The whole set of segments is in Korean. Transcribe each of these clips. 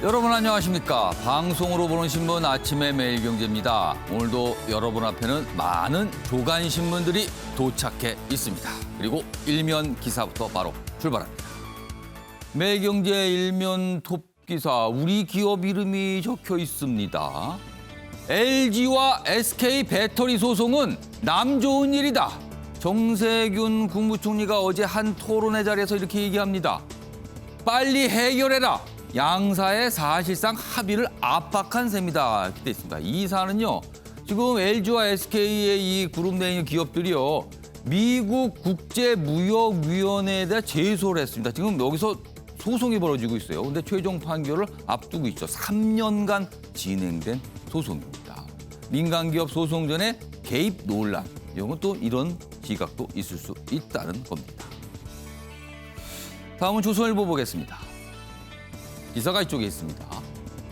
여러분 안녕하십니까. 방송으로 보는 신문 아침의 매일경제입니다. 오늘도 여러분 앞에는 많은 조간신문들이 도착해 있습니다. 그리고 일면 기사부터 바로 출발합니다. 매일경제 일면 톱기사, 우리 기업 이름이 적혀 있습니다. LG와 SK 배터리 소송은 남 좋은 일이다. 정세균 국무총리가 어제 한 토론회 자리에서 이렇게 얘기합니다. 빨리 해결해라. 양사의 사실상 합의를 압박한 셈이다. 이렇게 돼 있습니다. 이 사안은요, 지금 LG와 SK의 이 그룹 내에 있는 기업들이요, 미국 국제무역위원회에 대해 제소를 했습니다. 지금 여기서 소송이 벌어지고 있어요. 근데 최종 판결을 앞두고 있죠. 3년간 진행된 소송입니다. 민간기업 소송 전에 개입 논란, 이건 또 이런 지각도 있을 수 있다는 겁니다. 다음은 조선일보 보겠습니다. 기사가 이쪽에 있습니다.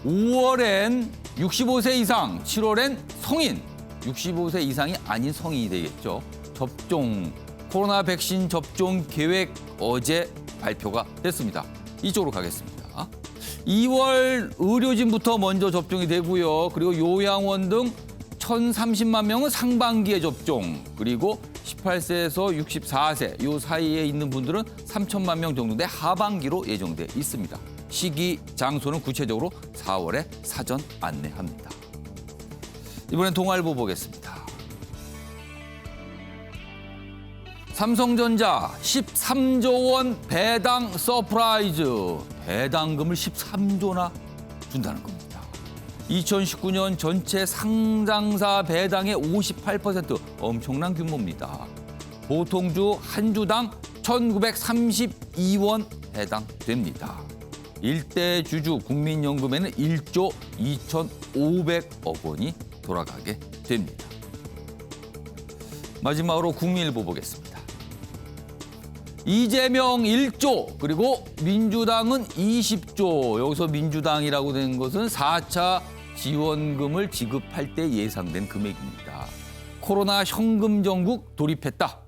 5월엔 65세 이상, 7월엔 성인, 65세 이상이 아닌 성인이 되겠죠. 접종, 코로나 백신 접종 계획 어제 발표가 됐습니다. 이쪽으로 가겠습니다. 2월 의료진부터 먼저 접종이 되고요. 그리고 요양원 등 1,030만 명은 상반기에 접종, 그리고 18세에서 64세 이 사이에 있는 분들은 3천만 명 정도 돼 하반기로 예정돼 있습니다. 시기, 장소는 구체적으로 4월에 사전 안내합니다. 이번엔 동아일보 보겠습니다. 삼성전자 13조 원 배당 서프라이즈. 배당금을 13조나 준다는 겁니다. 2019년 전체 상장사 배당의 58%, 엄청난 규모입니다. 보통주 한 주당 1,932원 해당됩니다. 일대 주주 국민연금에는 1조 2,500억 원이 돌아가게 됩니다. 마지막으로 국민일보 보겠습니다. 이재명 1조, 그리고 민주당은 20조. 여기서 민주당이라고 된 것은 4차 지원금을 지급할 때 예상된 금액입니다. 코로나 현금 정국 돌입했다.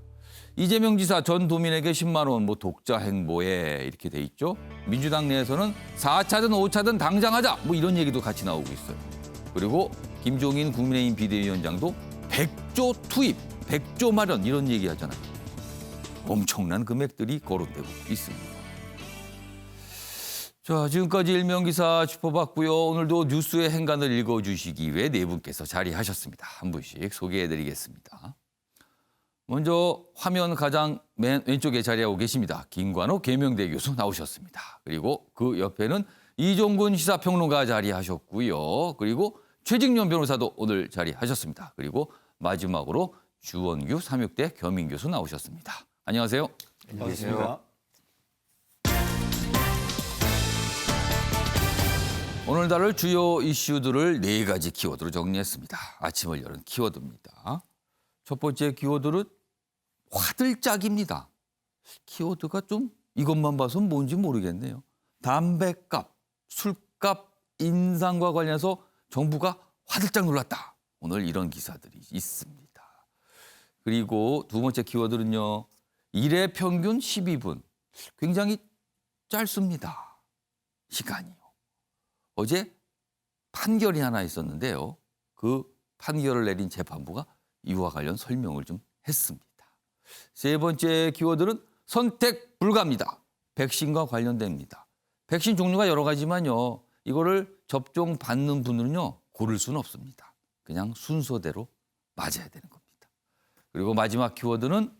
이재명 지사 전 도민에게 10만 원 독자 행보에 이렇게 돼 있죠. 민주당 내에서는 4차든 5차든 당장 하자 이런 얘기도 같이 나오고 있어요. 그리고 김종인 국민의힘 비대위원장도 100조 투입, 100조 마련 이런 얘기 하잖아요. 엄청난 금액들이 거론되고 있습니다. 자, 지금까지 일면기사 짚어봤고요. 오늘도 뉴스의 행간을 읽어주시기 위해 네 분께서 자리하셨습니다. 한 분씩 소개해드리겠습니다. 먼저 화면 가장 맨 왼쪽에 자리하고 계십니다. 김관호 계명대 교수 나오셨습니다. 그리고 그 옆에는 이종근 시사평론가 자리하셨고요. 그리고 최직련 변호사도 오늘 자리하셨습니다. 그리고 마지막으로 주원규 삼육대 겸임 교수 나오셨습니다. 안녕하세요. 안녕하세요. 오늘 다룰 주요 이슈들을 네 가지 키워드로 정리했습니다. 아침을 여는 키워드입니다. 첫 번째 키워드는 화들짝입니다. 키워드가 좀 이것만 봐서는 뭔지 모르겠네요. 담배값, 술값 인상과 관련해서 정부가 화들짝 놀랐다. 오늘 이런 기사들이 있습니다. 그리고 두 번째 키워드는요. 일의 평균 12분. 굉장히 짧습니다. 시간이요. 어제 판결이 하나 있었는데요. 그 판결을 내린 재판부가 이와 관련 설명을 좀 했습니다. 세 번째 키워드는 선택 불가입니다. 백신과 관련됩니다. 백신 종류가 여러 가지만요. 이거를 접종 받는 분들은요. 고를 수는 없습니다. 그냥 순서대로 맞아야 되는 겁니다. 그리고 마지막 키워드는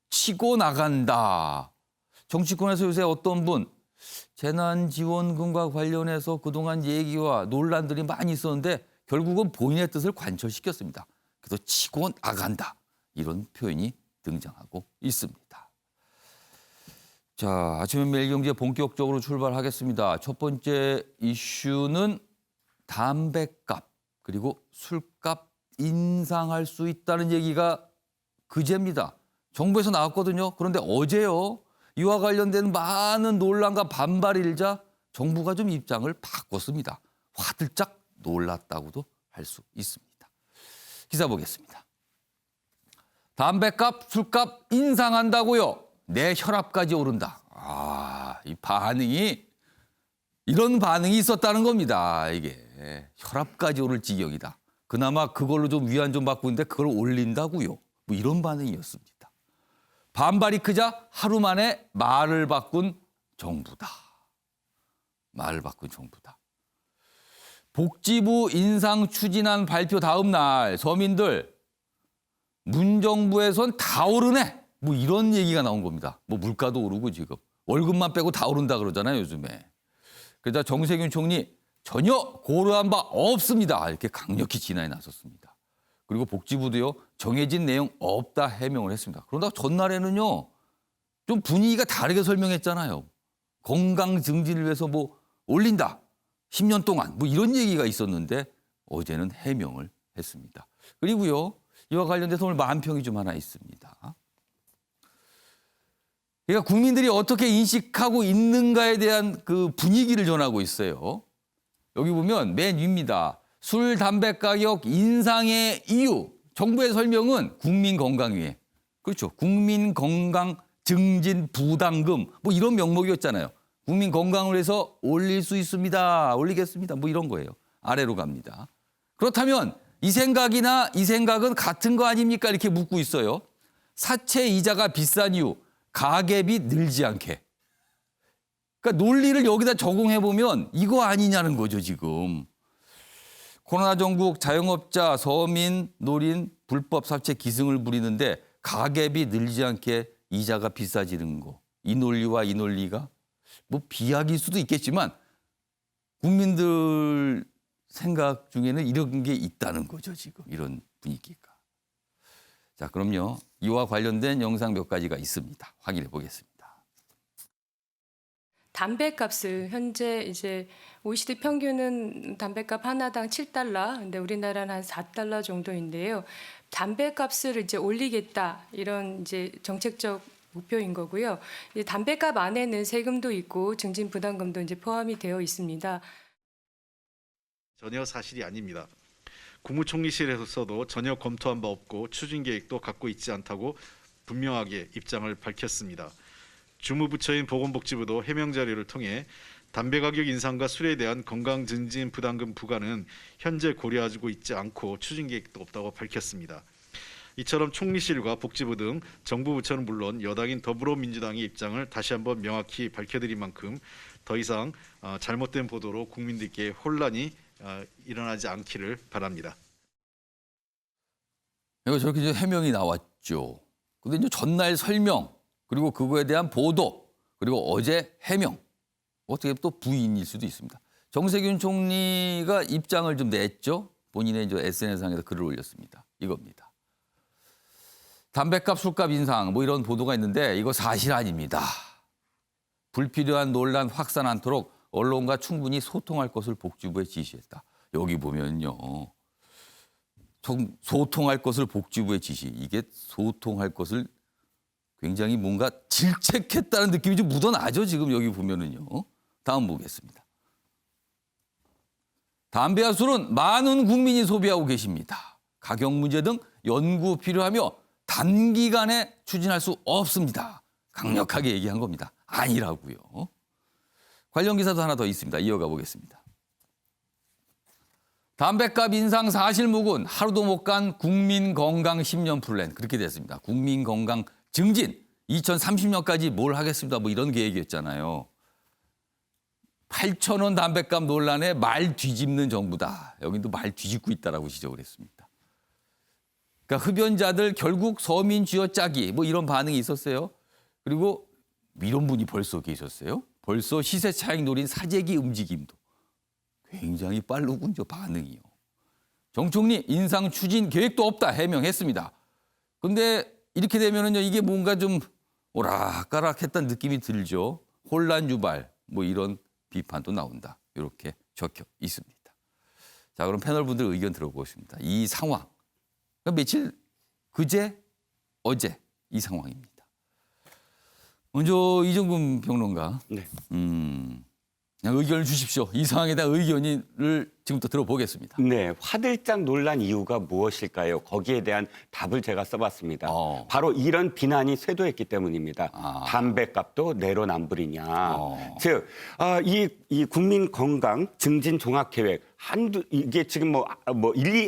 치고 나간다. 정치권에서 요새 어떤 분 재난지원금과 관련해서 그동안 얘기와 논란들이 많이 있었는데 결국은 본인의 뜻을 관철시켰습니다. 그래서 치고 나간다. 이런 표현이 등장하고 있습니다. 자, 아침에 매일경제 본격적으로 출발하겠습니다. 첫 번째 이슈는 담배값 그리고 술값 인상할 수 있다는 얘기가 그제입니다. 정부에서 나왔거든요. 그런데 어제요. 이와 관련된 많은 논란과 반발이 일자 정부가 좀 입장을 바꿨습니다. 화들짝 놀랐다고도 할 수 있습니다. 기사 보겠습니다. 담배값, 술값 인상한다고요. 내 혈압까지 오른다. 이 반응이 이런 반응이 있었다는 겁니다. 이게 혈압까지 오를 지경이다. 그나마 그걸로 좀 위안 좀 받고 있는데 그걸 올린다고요. 뭐 이런 반응이었습니다. 반발이 크자 하루 만에 말을 바꾼 정부다. 말을 바꾼 정부다. 복지부 인상 추진안 발표 다음 날 서민들 문정부에선 다 오르네. 뭐 이런 얘기가 나온 겁니다. 뭐 물가도 오르고 지금 월급만 빼고 다 오른다 그러잖아요, 요즘에. 그러자 정세균 총리 전혀 고려한 바 없습니다. 이렇게 강력히 진화에 나섰습니다. 그리고 복지부도요, 정해진 내용 없다 해명을 했습니다. 그러다 전날에는요, 좀 분위기가 다르게 설명했잖아요. 건강 증진을 위해서 뭐 올린다. 10년 동안 뭐 이런 얘기가 있었는데 어제는 해명을 했습니다. 그리고요, 이와 관련돼서 오늘 만평이 좀 하나 있습니다. 그러니까 국민들이 어떻게 인식하고 있는가에 대한 그 분위기를 전하고 있어요. 여기 보면 맨 위입니다. 술, 담배 가격 인상의 이유. 정부의 설명은 국민건강위에. 그렇죠. 국민건강증진부담금 뭐 이런 명목이었잖아요. 국민 건강을 위해서 올릴 수 있습니다. 올리겠습니다. 뭐 이런 거예요. 아래로 갑니다. 그렇다면 이 생각이나 이 생각은 같은 거 아닙니까? 이렇게 묻고 있어요. 사채 이자가 비싼 이유. 가계비 늘지 않게. 그러니까 논리를 여기다 적용해 보면 이거 아니냐는 거죠, 지금. 코로나 전국 자영업자, 서민, 노린 불법 사채 기승을 부리는데 가계비 늘지 않게 이자가 비싸지는 거. 이 논리와 이 논리가 뭐 비약일 수도 있겠지만 국민들 생각 중에는 이런 게 있다는 거죠, 지금. 이런 분위기가. 자, 그럼요. 이와 관련된 영상 몇 가지가 있습니다. 확인해 보겠습니다. 담배값을 현재 이제 OECD 평균은 담배값 하나당 7달러, 근데 우리나라는 한 4달러 정도인데요. 담배값을 이제 올리겠다 이런 이제 정책적 목표인 거고요. 이제 담배값 안에는 세금도 있고 증진 부담금도 이제 포함이 되어 있습니다. 전혀 사실이 아닙니다. 국무총리실에서도 전혀 검토한 바 없고 추진 계획도 갖고 있지 않다고 분명하게 입장을 밝혔습니다. 주무부처인 보건복지부도 해명 자료를 통해 담배 가격 인상과 술에 대한 건강 증진 부담금 부과는 현재 고려하고 있지 않고 추진 계획도 없다고 밝혔습니다. 이처럼 총리실과 복지부 등 정부 부처는 물론 여당인 더불어민주당의 입장을 다시 한번 명확히 밝혀드린 만큼 더 이상 잘못된 보도로 국민들께 혼란이 일어나지 않기를 바랍니다. 이거 저렇게 이제 해명이 나왔죠. 근데 이제 전날 설명, 그리고 그거에 대한 보도, 그리고 어제 해명. 어떻게 또 부인일 수도 있습니다. 정세균 총리가 입장을 좀 냈죠. 본인의 이제 SNS상에서 글을 올렸습니다. 이겁니다. 담배값, 술값 인상 뭐 이런 보도가 있는데 이거 사실 아닙니다. 불필요한 논란 확산 않도록 언론과 충분히 소통할 것을 복지부에 지시했다. 여기 보면요. 소통할 것을 복지부에 지시. 이게 소통할 것을 굉장히 뭔가 질책했다는 느낌이 좀 묻어나죠. 지금 여기 보면은요. 다음 보겠습니다. 담배와 술은 많은 국민이 소비하고 계십니다. 가격 문제 등 연구 필요하며 단기간에 추진할 수 없습니다. 강력하게 얘기한 겁니다. 아니라고요. 관련 기사도 하나 더 있습니다. 이어가 보겠습니다. 담배값 인상 사실무근 하루도 못 간 국민건강 10년 플랜 그렇게 됐습니다. 국민건강 증진 2030년까지 뭘 하겠습니다. 뭐 이런 계획이었잖아요. 8,000원 담배값 논란에 말 뒤집는 정부다. 여기도 말 뒤집고 있다라고 지적을 했습니다. 그러니까 흡연자들 결국 서민 쥐어짜기 뭐 이런 반응이 있었어요. 그리고 이런 분이 벌써 계셨어요. 벌써 시세 차익 노린 사재기 움직임도 굉장히 빠르군요. 반응이요. 정 총리 인상 추진 계획도 없다 해명했습니다. 그런데 이렇게 되면은요 이게 뭔가 좀 오락가락했다는 느낌이 들죠. 혼란 유발 뭐 이런 비판도 나온다. 이렇게 적혀 있습니다. 자, 그럼 패널 분들 의견 들어보겠습니다. 이 상황 며칠 그제 어제 이 상황입니다. 먼저 이정근 평론가. 네. 의견을 주십시오. 이 상황에 대한 의견을 지금부터 들어보겠습니다. 네, 화들짝 놀란 이유가 무엇일까요? 거기에 대한 답을 제가 써봤습니다. 바로 이런 비난이 쇄도했기 때문입니다. 담배값도 내로남불이냐. 즉, 이 국민 건강 증진 종합 계획 이게 지금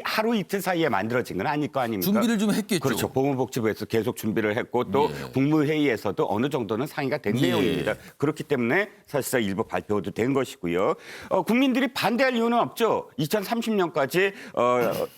하루 이틀 사이에 만들어진 건 아닐 거 아닙니까? 준비를 좀 했겠죠. 그렇죠. 보건복지부에서 계속 준비를 했고 또 국무회의에서도 어느 정도는 상의가 된 내용입니다. 그렇기 때문에 사실상 일부 발표도 된 것이고요. 국민들이 반대할 이유는 없죠. 2030년까지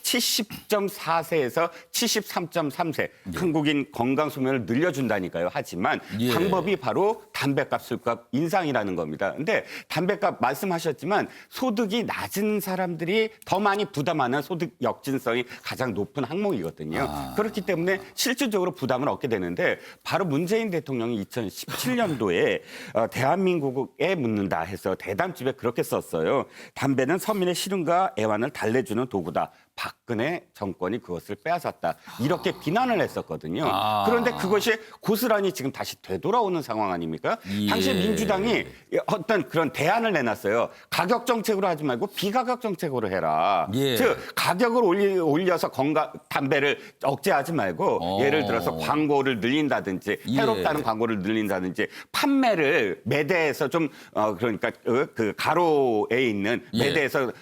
70.4세에서 73.3세 한국인 건강 수명을 늘려준다니까요. 하지만 방법이 바로 담배값 술값 인상이라는 겁니다. 근데 담배값 말씀하셨지만 소득이 낮은 사람들이 더 많이 부담하는 소득 역진성이 가장 높은 항목이거든요. 그렇기 때문에 실질적으로 부담을 얻게 되는데 바로 문재인 대통령이 2017년도에 대한민국에 묻는다 해서 대담집에 그렇게 썼어요. 담배는 서민의 시름과 애환을 달래주는 도구다. 박근혜 정권이 그것을 빼앗았다. 이렇게 비난을 했었거든요. 그런데 그것이 고스란히 지금 다시 되돌아오는 상황 아닙니까? 당시 민주당이 어떤 그런 대안을 내놨어요. 가격 정책으로 하지 말고 비가격 정책으로 해라. 즉 가격을 올려서 담배를 억제하지 말고 예를 들어서 광고를 늘린다든지 해롭다는 광고를 늘린다든지 판매를 매대에서 좀 그러니까 그 가로에 있는 매대에서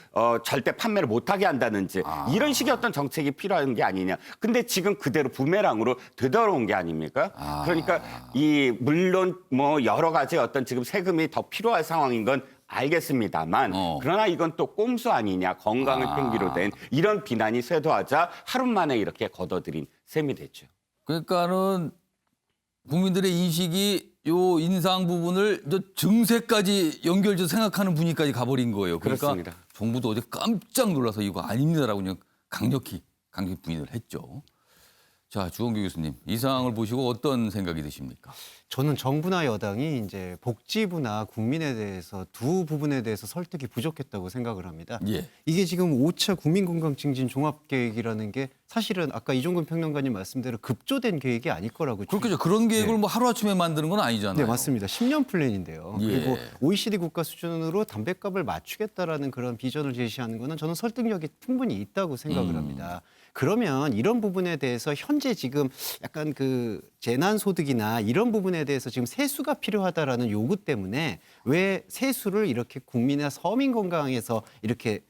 절대 판매를 못하게 한다든지 이런 식의 어떤 정책이 필요한 게 아니냐. 근데 지금 그대로 부메랑으로 되돌아온 게 아닙니까? 그러니까 물론 여러 가지 어떤 지금 세금이 더 필요할 상황인 건 알겠습니다만 그러나 이건 또 꼼수 아니냐. 건강을 팽비로 된 이런 비난이 쇄도하자 하루 만에 이렇게 걷어들인 셈이 됐죠. 그러니까는 국민들의 인식이 요 인상 부분을 증세까지 연결해서 생각하는 분위기까지 가버린 거예요. 그러니까 그렇습니다. 정부도 어제 깜짝 놀라서 이거 아닙니다라고 그냥 강력히 부인을 했죠. 자, 주원규 교수님, 이 상황을 보시고 어떤 생각이 드십니까? 저는 정부나 여당이 이제 복지부나 국민에 대해서 두 부분에 대해서 설득이 부족했다고 생각을 합니다. 이게 지금 5차 국민건강증진 종합계획이라는 게 사실은 아까 이종근 평론가님 말씀대로 급조된 계획이 아닐 거라고. 그렇겠죠. 그런 계획을 하루아침에 만드는 건 아니잖아요. 네, 맞습니다. 10년 플랜인데요. 그리고 OECD 국가 수준으로 담배값을 맞추겠다라는 그런 비전을 제시하는 거는 저는 설득력이 충분히 있다고 생각을 합니다. 그러면 이런 부분에 대해서 현재 지금 약간 그 재난소득이나 이런 부분에 대해서 지금 세수가 필요하다라는 요구 때문에 왜 세수를 이렇게 국민이나 서민 건강에서 이렇게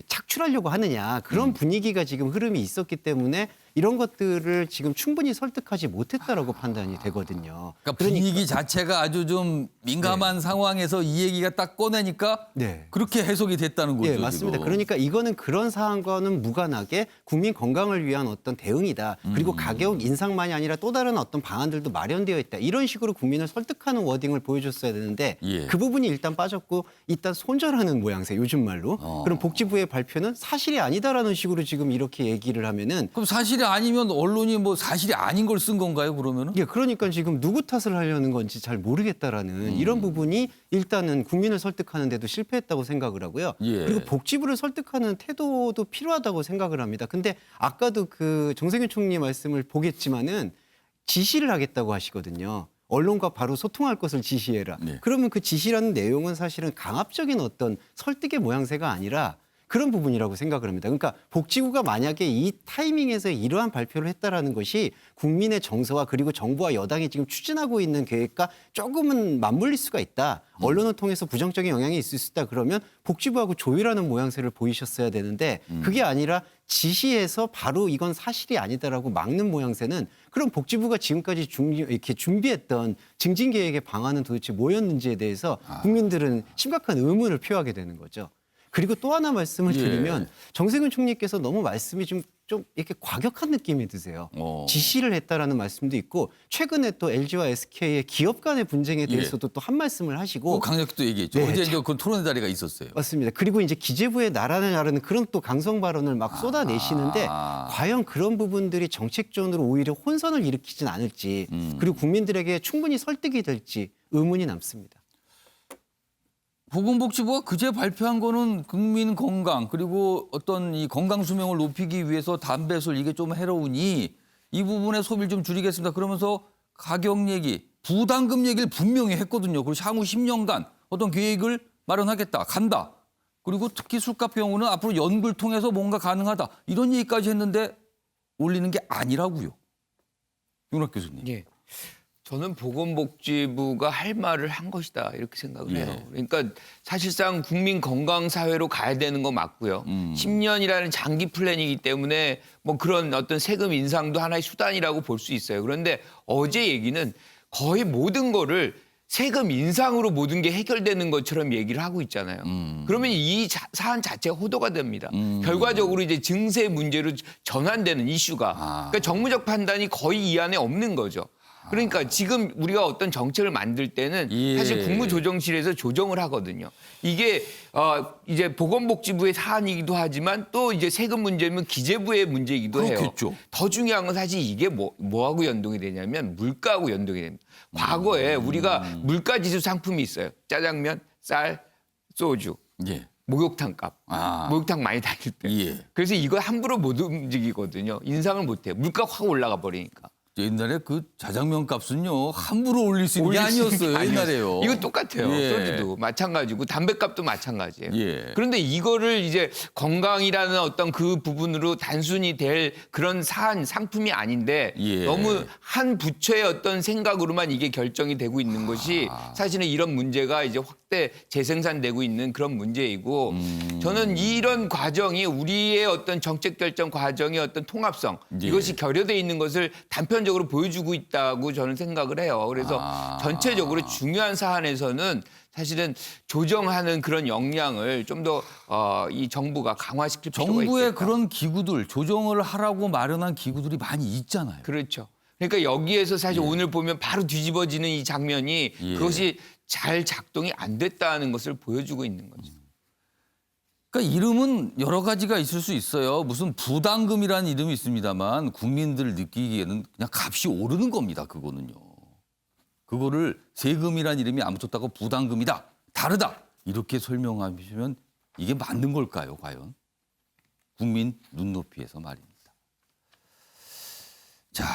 착출하려고 하느냐. 그런 분위기가 지금 흐름이 있었기 때문에 이런 것들을 지금 충분히 설득하지 못했다라고 판단이 되거든요. 그러니까 분위기 자체가 아주 좀 민감한 상황에서 이 얘기가 딱 꺼내니까 그렇게 해석이 됐다는 거죠. 네, 맞습니다. 지금. 그러니까 이거는 그런 사안과는 무관하게 국민 건강을 위한 어떤 대응이다. 그리고 가격 인상만이 아니라 또 다른 어떤 방안들도 마련되어 있다. 이런 식으로 국민을 설득하는 워딩을 보여줬어야 되는데 그 부분이 일단 빠졌고 일단 손절하는 모양새, 요즘 말로. 그럼 복지부의 발표는 사실이 아니다라는 식으로 지금 이렇게 얘기를 하면은 그럼 사실이 아니면 언론이 사실이 아닌 걸 쓴 건가요, 그러면은? 예, 그러니까 지금 누구 탓을 하려는 건지 잘 모르겠다라는 이런 부분이 일단은 국민을 설득하는 데도 실패했다고 생각을 하고요. 그리고 복지부를 설득하는 태도도 필요하다고 생각을 합니다. 근데 아까도 그 정세균 총리 말씀을 보겠지만은 지시를 하겠다고 하시거든요. 언론과 바로 소통할 것을 지시해라. 그러면 그 지시라는 내용은 사실은 강압적인 어떤 설득의 모양새가 아니라 그런 부분이라고 생각을 합니다. 그러니까 복지부가 만약에 이 타이밍에서 이러한 발표를 했다라는 것이 국민의 정서와 그리고 정부와 여당이 지금 추진하고 있는 계획과 조금은 맞물릴 수가 있다. 언론을 통해서 부정적인 영향이 있을 수 있다. 그러면 복지부하고 조율하는 모양새를 보이셨어야 되는데 그게 아니라 지시해서 바로 이건 사실이 아니다라고 막는 모양새는 그럼 복지부가 지금까지 이렇게 준비했던 증진 계획의 방안은 도대체 뭐였는지에 대해서 국민들은 심각한 의문을 표하게 되는 거죠. 그리고 또 하나 말씀을 드리면 정세균 총리께서 너무 말씀이 좀 이렇게 과격한 느낌이 드세요. 지시를 했다라는 말씀도 있고 최근에 또 LG와 SK의 기업 간의 분쟁에 대해서도 또 한 말씀을 하시고 강력히 또 얘기했죠. 어제 이제 그 토론의 자리가 있었어요. 맞습니다. 그리고 이제 기재부의 나라는 그런 또 강성 발언을 막 쏟아내시는데 과연 그런 부분들이 정책적으로 오히려 혼선을 일으키진 않을지 그리고 국민들에게 충분히 설득이 될지 의문이 남습니다. 보건복지부가 그제 발표한 거는 국민 건강 그리고 어떤 이 건강 수명을 높이기 위해서 담배술 이게 좀 해로우니 이 부분의 소비를 좀 줄이겠습니다. 그러면서 가격 얘기, 부담금 얘기를 분명히 했거든요. 그리고 향후 10년간 어떤 계획을 마련하겠다. 간다. 그리고 특히 술값 경우는 앞으로 연구를 통해서 뭔가 가능하다. 이런 얘기까지 했는데 올리는 게 아니라고요. 윤학 교수님. 예. 저는 보건복지부가 할 말을 한 것이다 이렇게 생각을 해요. 그러니까 사실상 국민 건강 사회로 가야 되는 거 맞고요. 10년이라는 장기 플랜이기 때문에 뭐 그런 어떤 세금 인상도 하나의 수단이라고 볼 수 있어요. 그런데 어제 얘기는 거의 모든 거를 세금 인상으로 모든 게 해결되는 것처럼 얘기를 하고 있잖아요. 그러면 이 사안 자체가 호도가 됩니다. 결과적으로 이제 증세 문제로 전환되는 이슈가. 그러니까 정무적 판단이 거의 이 안에 없는 거죠. 그러니까 지금 우리가 어떤 정책을 만들 때는 사실 국무조정실에서 조정을 하거든요. 이게 이제 보건복지부의 사안이기도 하지만 또 이제 세금 문제면 기재부의 문제이기도 그렇겠죠. 해요. 더 중요한 건 사실 이게 뭐하고 연동이 되냐면 물가하고 연동이 됩니다. 과거에 우리가 물가지수 상품이 있어요. 짜장면, 쌀, 소주, 예. 목욕탕 값. 목욕탕 많이 다닐 때. 예. 그래서 이거 함부로 못 움직이거든요. 인상을 못 해요. 물가 확 올라가 버리니까. 옛날에 그 자장면 값은요 함부로 올릴 수 있는 게 아니었어요. 옛날에요. 이거 똑같아요. 예. 소주도 마찬가지고 담배값도 마찬가지예요. 예. 그런데 이거를 이제 건강이라는 어떤 그 부분으로 단순히 될 그런 사안 상품이 아닌데 예. 너무 한 부처의 어떤 생각으로만 이게 결정이 되고 있는 것이 사실은 이런 문제가 이제 확대 재생산되고 있는 그런 문제이고 저는 이런 과정이 우리의 어떤 정책 결정 과정의 어떤 통합성 예. 이것이 결여돼 있는 것을 단편적으로 보여주고 있다고 저는 생각을 해요. 그래서 전체적으로 중요한 사안에서는 사실은 조정하는 그런 역량을 좀 더 이 정부가 강화시킬 필요가 있겠다. 정부의 그런 기구들 조정을 하라고 마련한 기구들이 많이 있잖아요. 그렇죠. 그러니까 여기에서 사실 오늘 보면 바로 뒤집어지는 이 장면이 그것이 잘 작동이 안 됐다는 것을 보여주고 있는 거죠. 그러니까 이름은 여러 가지가 있을 수 있어요. 무슨 부담금이라는 이름이 있습니다만 국민들 느끼기에는 그냥 값이 오르는 겁니다. 그거는요. 그거를 세금이라는 이름이 안 붙었다고 부담금이다. 다르다. 이렇게 설명하시면 이게 맞는 걸까요? 과연? 국민 눈높이에서 말입니다. 자,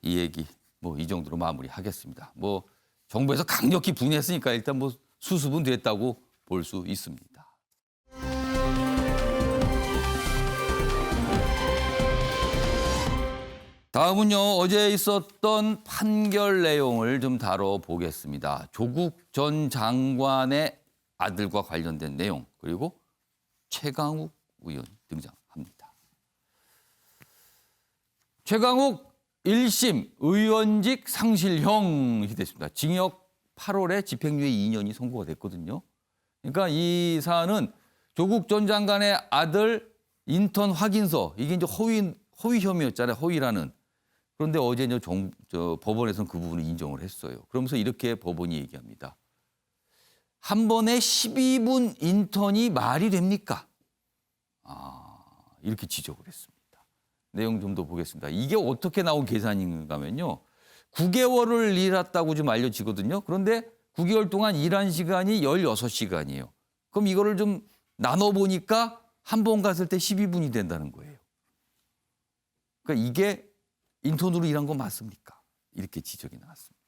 이 얘기 뭐 이 정도로 마무리하겠습니다. 뭐 정부에서 강력히 분해했으니까 일단 뭐 수습은 됐다고 볼 수 있습니다. 다음은요, 어제 있었던 판결 내용을 좀 다뤄보겠습니다. 조국 전 장관의 아들과 관련된 내용, 그리고 최강욱 의원 등장합니다. 최강욱 1심 의원직 상실형이 됐습니다. 징역 8월에 집행유예 2년이 선고가 됐거든요. 그러니까 이 사안은 조국 전 장관의 아들 인턴 확인서, 이게 이제 허위 혐의였잖아요. 허위라는. 그런데 어제 법원에서는 그 부분을 인정을 했어요. 그러면서 이렇게 법원이 얘기합니다. 한 번에 12분 인턴이 말이 됩니까? 이렇게 지적을 했습니다. 내용 좀 더 보겠습니다. 이게 어떻게 나온 계산인가 하면요. 9개월을 일했다고 좀 알려지거든요. 그런데 9개월 동안 일한 시간이 16시간이에요. 그럼 이거를 좀 나눠보니까 한 번 갔을 때 12분이 된다는 거예요. 그러니까 이게 인턴으로 일한 거 맞습니까? 이렇게 지적이 나왔습니다.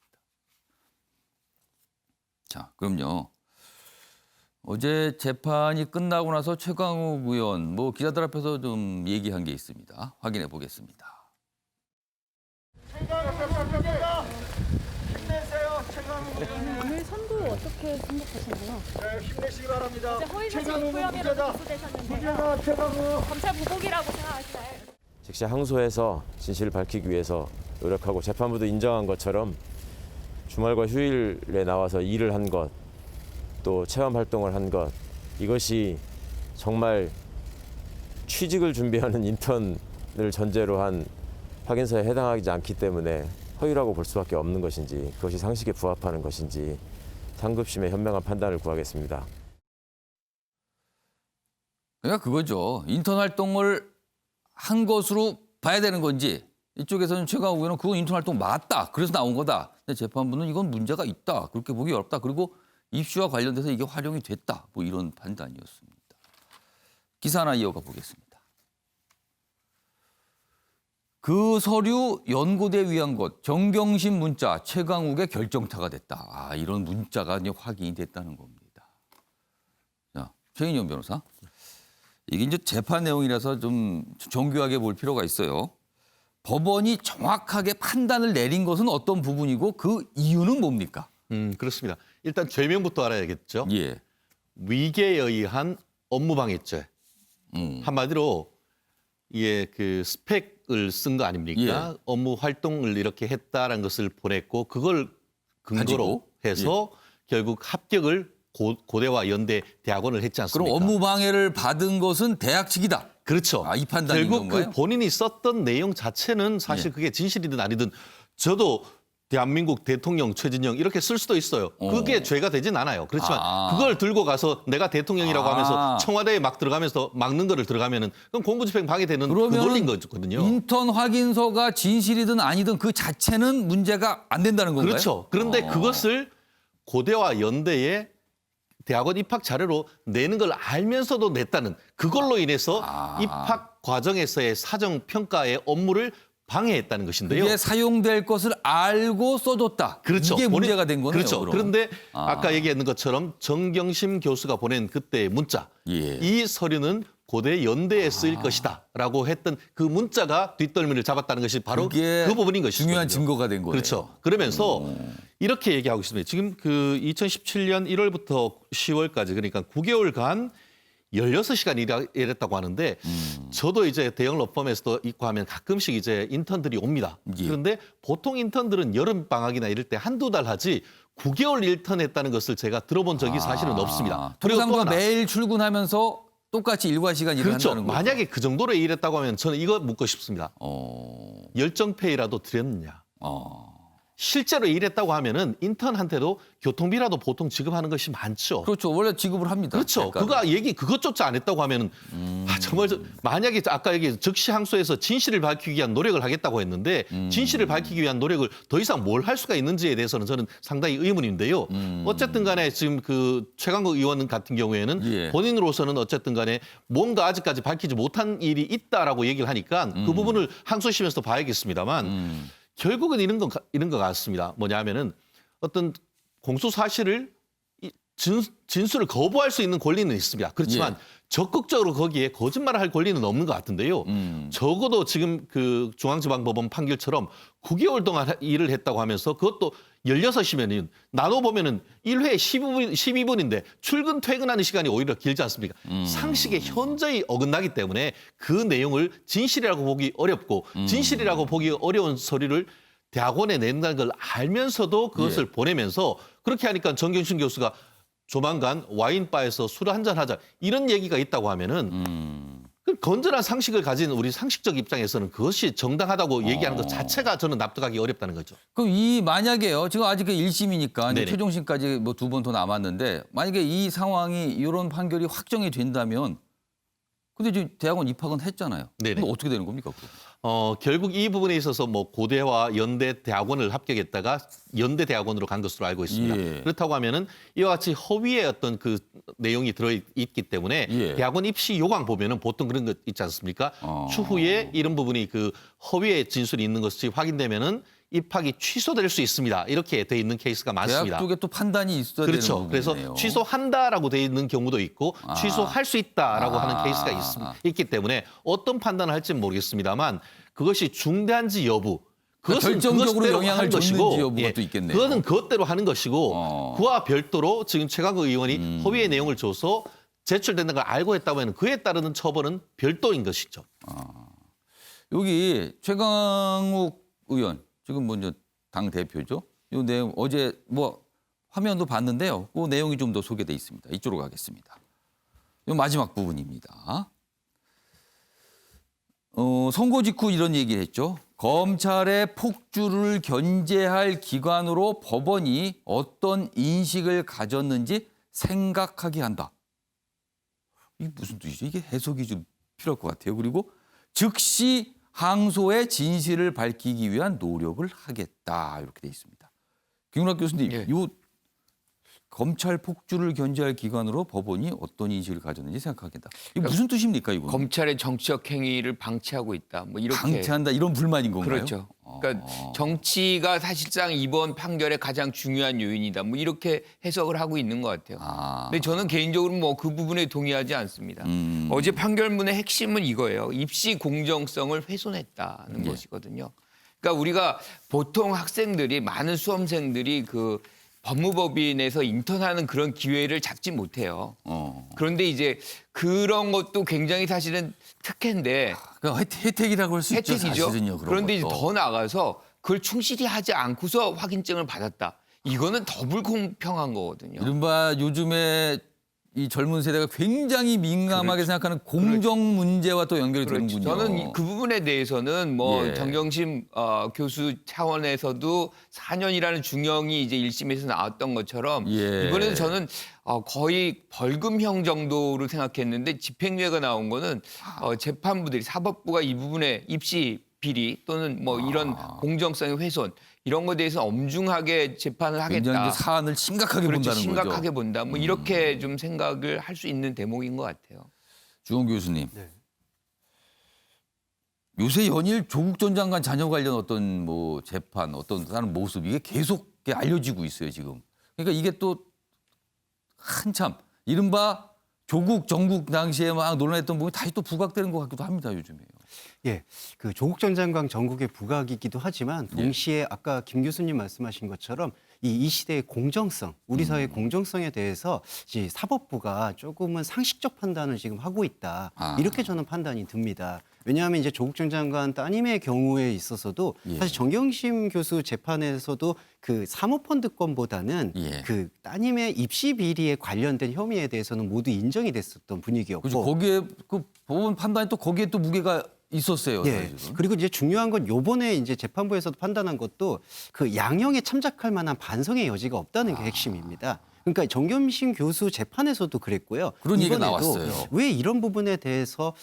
자, 그럼요. 어제 재판이 끝나고 나서 최강욱 의원 뭐 기자들 앞에서 좀 얘기한 게 있습니다. 확인해 보겠습니다. 힘내세요, 최강욱 의원. 오늘 선고 어떻게 생각하시나요? 네, 힘내시기 바랍니다. 허위사실 포함이라고 기소되셨는데요. 무죄다, 최강욱. 검찰 보복이라고 생각하시나요? 즉시 항소해서 진실을 밝히기 위해서 노력하고 재판부도 인정한 것처럼 주말과 휴일에 나와서 일을 한 것, 또 체험 활동을 한 것, 이것이 정말 취직을 준비하는 인턴을 전제로 한 확인서에 해당하지 않기 때문에 허위라고 볼 수밖에 없는 것인지, 그것이 상식에 부합하는 것인지 상급심의 현명한 판단을 구하겠습니다. 그러니까 그거죠. 인턴 활동을 한 것으로 봐야 되는 건지, 이쪽에서는 최강욱 의원은 그건 인턴 활동 맞다. 그래서 나온 거다. 근데 재판부는 이건 문제가 있다. 그렇게 보기 어렵다. 그리고 입시와 관련돼서 이게 활용이 됐다. 뭐 이런 판단이었습니다. 기사 하나 이어가 보겠습니다. 그 서류 연고대 위한 것, 정경심 문자, 최강욱의 결정타가 됐다. 이런 문자가 이제 확인이 됐다는 겁니다. 최인영 변호사. 이게 이제 재판 내용이라서 좀 정교하게 볼 필요가 있어요. 법원이 정확하게 판단을 내린 것은 어떤 부분이고 그 이유는 뭡니까? 그렇습니다. 일단 죄명부터 알아야겠죠. 예. 위계에 의한 업무방해죄. 한마디로 이게 그 스펙을 쓴 거 아닙니까? 예. 업무 활동을 이렇게 했다라는 것을 보냈고 그걸 근거로 가지고? 해서 결국 합격을 고대와 연대 대학원을 했지 않습니까? 그럼 업무 방해를 받은 것은 대학 측이다. 그렇죠. 이 판단인 결국 건가요? 그 본인이 썼던 내용 자체는 사실 그게 진실이든 아니든 저도 대한민국 대통령 최진영 이렇게 쓸 수도 있어요. 그게 죄가 되진 않아요. 그렇지만 그걸 들고 가서 내가 대통령이라고 하면서 청와대에 막 들어가면서 막는 거를 들어가면은 그럼 공무집행 방해되는 그 논리인 거거든요. 인턴 확인서가 진실이든 아니든 그 자체는 문제가 안 된다는 건가요? 그렇죠. 그런데 그것을 고대와 연대에 대학원 입학 자료로 내는 걸 알면서도 냈다는 그걸로 인해서 입학 과정에서의 사정 평가의 업무를 방해했다는 것인데요. 그게 사용될 것을 알고 써줬다. 그렇죠. 이게 문제가 된 거네요. 그렇죠. 그럼. 그런데 아까 얘기했는 것처럼 정경심 교수가 보낸 그때의 문자. 예. 이 서류는 고대 연대에 쓰일 것이다라고 했던 그 문자가 뒷덜미를 잡았다는 것이 바로 그게 그 부분인 것이죠. 중요한 증거가 된 거예요. 그렇죠. 그러면서 이렇게 얘기하고 있습니다. 지금 그 2017년 1월부터 10월까지 그러니까 9개월간 16시간 일했다고 하는데 저도 이제 대형 로펌에서도 있고 하면 가끔씩 이제 인턴들이 옵니다. 예. 그런데 보통 인턴들은 여름 방학이나 이럴 때 한두 달 하지 9개월 인턴했다는 것을 제가 들어본 적이 사실은 없습니다. 그리고 또 통상도 하나. 매일 출근하면서 똑같이 일과 시간 일을 그렇죠. 한다는 거죠. 만약에 그 정도로 일했다고 하면 저는 이거 묻고 싶습니다. 열정페이라도 드렸느냐. 실제로 일했다고 하면은 인턴한테도 교통비라도 보통 지급하는 것이 많죠. 그렇죠. 원래 지급을 합니다. 그렇죠. 그것조차 안 했다고 하면은 정말 만약에 아까 얘기 적시항소에서 진실을 밝히기 위한 노력을 하겠다고 했는데 진실을 밝히기 위한 노력을 더 이상 뭘 할 수가 있는지에 대해서는 저는 상당히 의문인데요. 어쨌든 간에 지금 그 최강욱 의원 같은 경우에는 예. 본인으로서는 어쨌든 간에 뭔가 아직까지 밝히지 못한 일이 있다라고 얘기를 하니까 그 부분을 항소심에서 봐야겠습니다만 결국은 이런 것 같습니다. 뭐냐면은 어떤 공소 사실을 진술을 거부할 수 있는 권리는 있습니다. 그렇지만 적극적으로 거기에 거짓말을 할 권리는 없는 것 같은데요. 적어도 지금 그 중앙지방법원 판결처럼 9개월 동안 일을 했다고 하면서 그것도 16시면은 나눠보면은 1회에 12분인데 출근 퇴근하는 시간이 오히려 길지 않습니까? 상식의 현저히 어긋나기 때문에 그 내용을 진실이라고 보기 어렵고 진실이라고 보기 어려운 서류를 대학원에 낸다는 걸 알면서도 그것을 보내면서 그렇게 하니까 정경심 교수가 조만간 와인바에서 술 한잔 하자 이런 얘기가 있다고 하면은 그 건전한 상식을 가진 우리 상식적 입장에서는 그것이 정당하다고 얘기하는 것 자체가 저는 납득하기 어렵다는 거죠. 그럼 만약에요. 지금 아직 1심이니까 네네. 최종심까지 뭐 2번 더 남았는데 만약에 이 상황이 이런 판결이 확정이 된다면 근데 지금 대학원 입학은 했잖아요. 네네. 근데 어떻게 되는 겁니까? 그거? 결국 이 부분에 있어서 뭐 고대와 연대 대학원을 합격했다가 연대 대학원으로 간 것으로 알고 있습니다. 예. 그렇다고 하면은 이와 같이 허위의 어떤 그 내용이 들어있기 때문에 예. 대학원 입시 요강 보면은 보통 그런 것 있지 않습니까? 추후에 이런 부분이 그 허위의 진술이 있는 것이 확인되면은 입학이 취소될 수 있습니다. 이렇게 돼 있는 케이스가 많습니다. 대학 쪽에 또 판단이 있어야 그렇죠. 되는 부분이네요. 그래서 취소한다라고 돼 있는 경우도 있고 취소할 수 있다라고 하는 케이스가 있기 때문에 어떤 판단을 할지는 모르겠습니다만 그것이 중대한지 여부 결정적으로 그것대로 영향을 하는 줬는지 것이고, 여부가 또 있겠네요. 그거는 그것대로 하는 것이고 그와 별도로 지금 최강욱 의원이 허위의 내용을 줘서 제출된다는 걸 알고 했다고 하면 그에 따르는 처벌은 별도인 것이죠. 여기 최강욱 의원 지금 먼저 당 대표죠. 이 내용 어제 뭐 화면도 봤는데요. 그 내용이 좀 더 소개돼 있습니다. 이쪽으로 가겠습니다. 이 마지막 부분입니다. 선고 직후 이런 얘기를 했죠. 검찰의 폭주를 견제할 기관으로 법원이 어떤 인식을 가졌는지 생각하게 한다. 이게 무슨 뜻이죠? 이게 해석이 좀 필요할 것 같아요. 그리고 즉시 항소의 진실을 밝히기 위한 노력을 하겠다. 이렇게 돼 있습니다. 김윤학 교수님, 요 검찰 폭주를 견제할 기관으로 법원이 어떤 인식을 가졌는지 생각하겠다. 이게 무슨 뜻입니까, 이거? 검찰의 정치적 행위를 방치하고 있다. 뭐 이렇게 방치한다 이런 불만인 건가요? 그렇죠. 그러니까 정치가 사실상 이번 판결의 가장 중요한 요인이다. 뭐 이렇게 해석을 하고 있는 것 같아요. 근데 저는 개인적으로 뭐 그 부분에 동의하지 않습니다. 어제 판결문의 핵심은 이거예요. 입시 공정성을 훼손했다는 것이거든요. 그러니까 우리가 보통 학생들이 많은 수험생들이 그 법무법인에서 인턴하는 그런 기회를 잡지 못해요. 그런데 이제 그런 것도 굉장히 사실은 특혜인데 그러니까 혜택이라고 할 수 있죠. 혜택이죠. 사실은요, 그런 그런데 이제 것도. 더 나가서 그걸 충실히 하지 않고서 확인증을 받았다. 이거는 더 불공평한 거거든요. 이른바 요즘에 이 젊은 세대가 굉장히 민감하게 생각하는 공정 문제와 또 연결이 되는군요. 저는 그 부분에 대해서는 뭐 예. 정경심 교수 차원에서도 4년이라는 중형이 이제 1심에서 나왔던 것처럼 예. 이번에는 저는 거의 벌금형 정도로 생각했는데 집행유예가 나온 거는 재판부들이 사법부가 이 부분에 입시 비리 또는 뭐 이런 공정성의 훼손 이런 것에 대해서 엄중하게 재판을 하겠다. 굉장히 이제 사안을 심각하게 그렇죠. 본다는 심각하게 거죠. 본다. 뭐 이렇게 좀 생각을 할 수 있는 대목인 것 같아요. 주홍 교수님. 네. 요새 연일 조국 전 장관 자녀 관련 어떤 뭐 재판, 어떤 다른 모습 이게 계속 알려지고 있어요 지금. 그러니까 이게 또 한참 이른바 조국 정국 당시에 막 논란했던 부분이 다시 또 부각되는 것 같기도 합니다 요즘에요. 예, 그 조국 전 장관 전국의 부각이기도 하지만 동시에 아까 김 교수님 말씀하신 것처럼 이 시대의 공정성, 우리 사회의 공정성에 대해서 이제 사법부가 조금은 상식적 판단을 지금 하고 있다. 이렇게 저는 판단이 듭니다. 왜냐하면 이제 조국 전 장관 따님의 경우에 있어서도 사실 정경심 교수 재판에서도 그 사모펀드 건보다는 그 따님의 입시 비리에 관련된 혐의에 대해서는 모두 인정이 됐었던 분위기였고. 그렇죠. 거기에 그 법원 판단이 또 거기에 또 무게가 있었어요. 예. 사실은. 그리고 이제 중요한 건 요번에 이제 재판부에서도 판단한 것도 그 양형에 참작할 만한 반성의 여지가 없다는 게 핵심입니다. 그러니까 정경심 교수 재판에서도 그랬고요. 그런 얘기가 이번에도 나왔어요. 왜 이런 부분에 대해서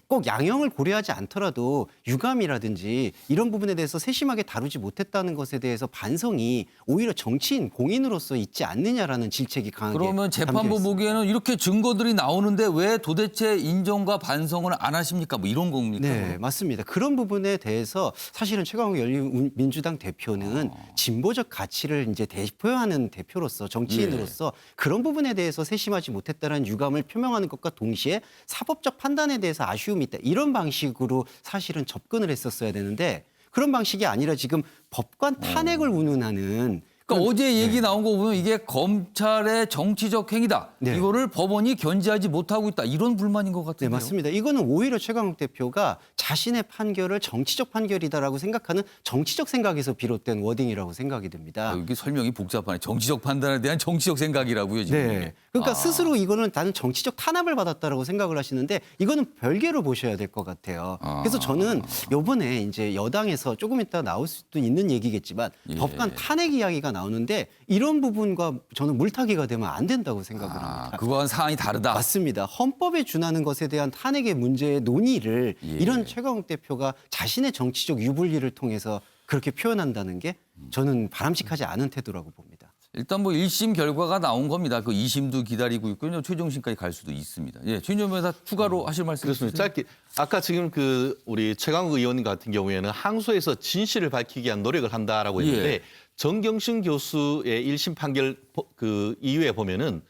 꼭 양형을 고려하지 않더라도 유감이라든지 이런 부분에 대해서 세심하게 다루지 못했다는 것에 대해서 반성이 오히려 정치인 공인으로서 있지 않느냐라는 질책이 강하게 그러면 재판부 담겨 있습니다. 보기에는 이렇게 증거들이 나오는데 왜 도대체 인정과 반성을 안 하십니까? 뭐 이런 겁니까? 네, 맞습니다. 그런 부분에 대해서 사실은 최강욱 열린민주당 대표는 진보적 가치를 이제 대표하는 대표로서 정치인으로서 그런 부분에 대해서 세심하지 못했다는 유감을 표명하는 것과 동시에 사법적 판단에 대해서 아쉬움이 있다. 이런 방식으로 사실은 접근을 했었어야 되는데 그런 방식이 아니라 지금 법관 탄핵을 운운하는 그러니까 어제 얘기 나온 거 보면 이게 검찰의 정치적 행위다. 네. 이거를 법원이 견제하지 못하고 있다. 이런 불만인 것 네, 같은데요. 맞습니다. 이거는 오히려 최강욱 대표가 자신의 판결을 정치적 판결이다라고 생각하는 정치적 생각에서 비롯된 워딩이라고 생각이 듭니다. 여기 설명이 복잡하네. 정치적 판단에 대한 정치적 생각이라고요. 지금. 네. 그러니까 스스로 이거는 나는 정치적 탄압을 받았다라고 생각을 하시는데 이거는 별개로 보셔야 될 것 같아요. 그래서 저는 이번에 이제 여당에서 조금 이따 나올 수도 있는 얘기겠지만 법관 탄핵 이야기가 나오는데 이런 부분과 저는 물타기가 되면 안 된다고 생각을 합니다. 그거와는 사안이 다르다. 맞습니다. 헌법에 준하는 것에 대한 탄핵의 문제의 논의를 이런 최강욱 대표가 자신의 정치적 유불리를 통해서 그렇게 표현한다는 게 저는 바람직하지 않은 태도라고 봅니다. 일단 뭐 1심 결과가 나온 겁니다. 그 2심도 기다리고 있고요. 최종심까지 갈 수도 있습니다. 예, 최인정 변호사 추가로 하실 말씀 그렇습니다. 있으세요? 짧게 아까 지금 그 우리 최강욱 의원 같은 경우에는 항소에서 진실을 밝히기 위한 노력을 한다라고 했는데 정경심 교수의 1심 판결 그 이후에 보면은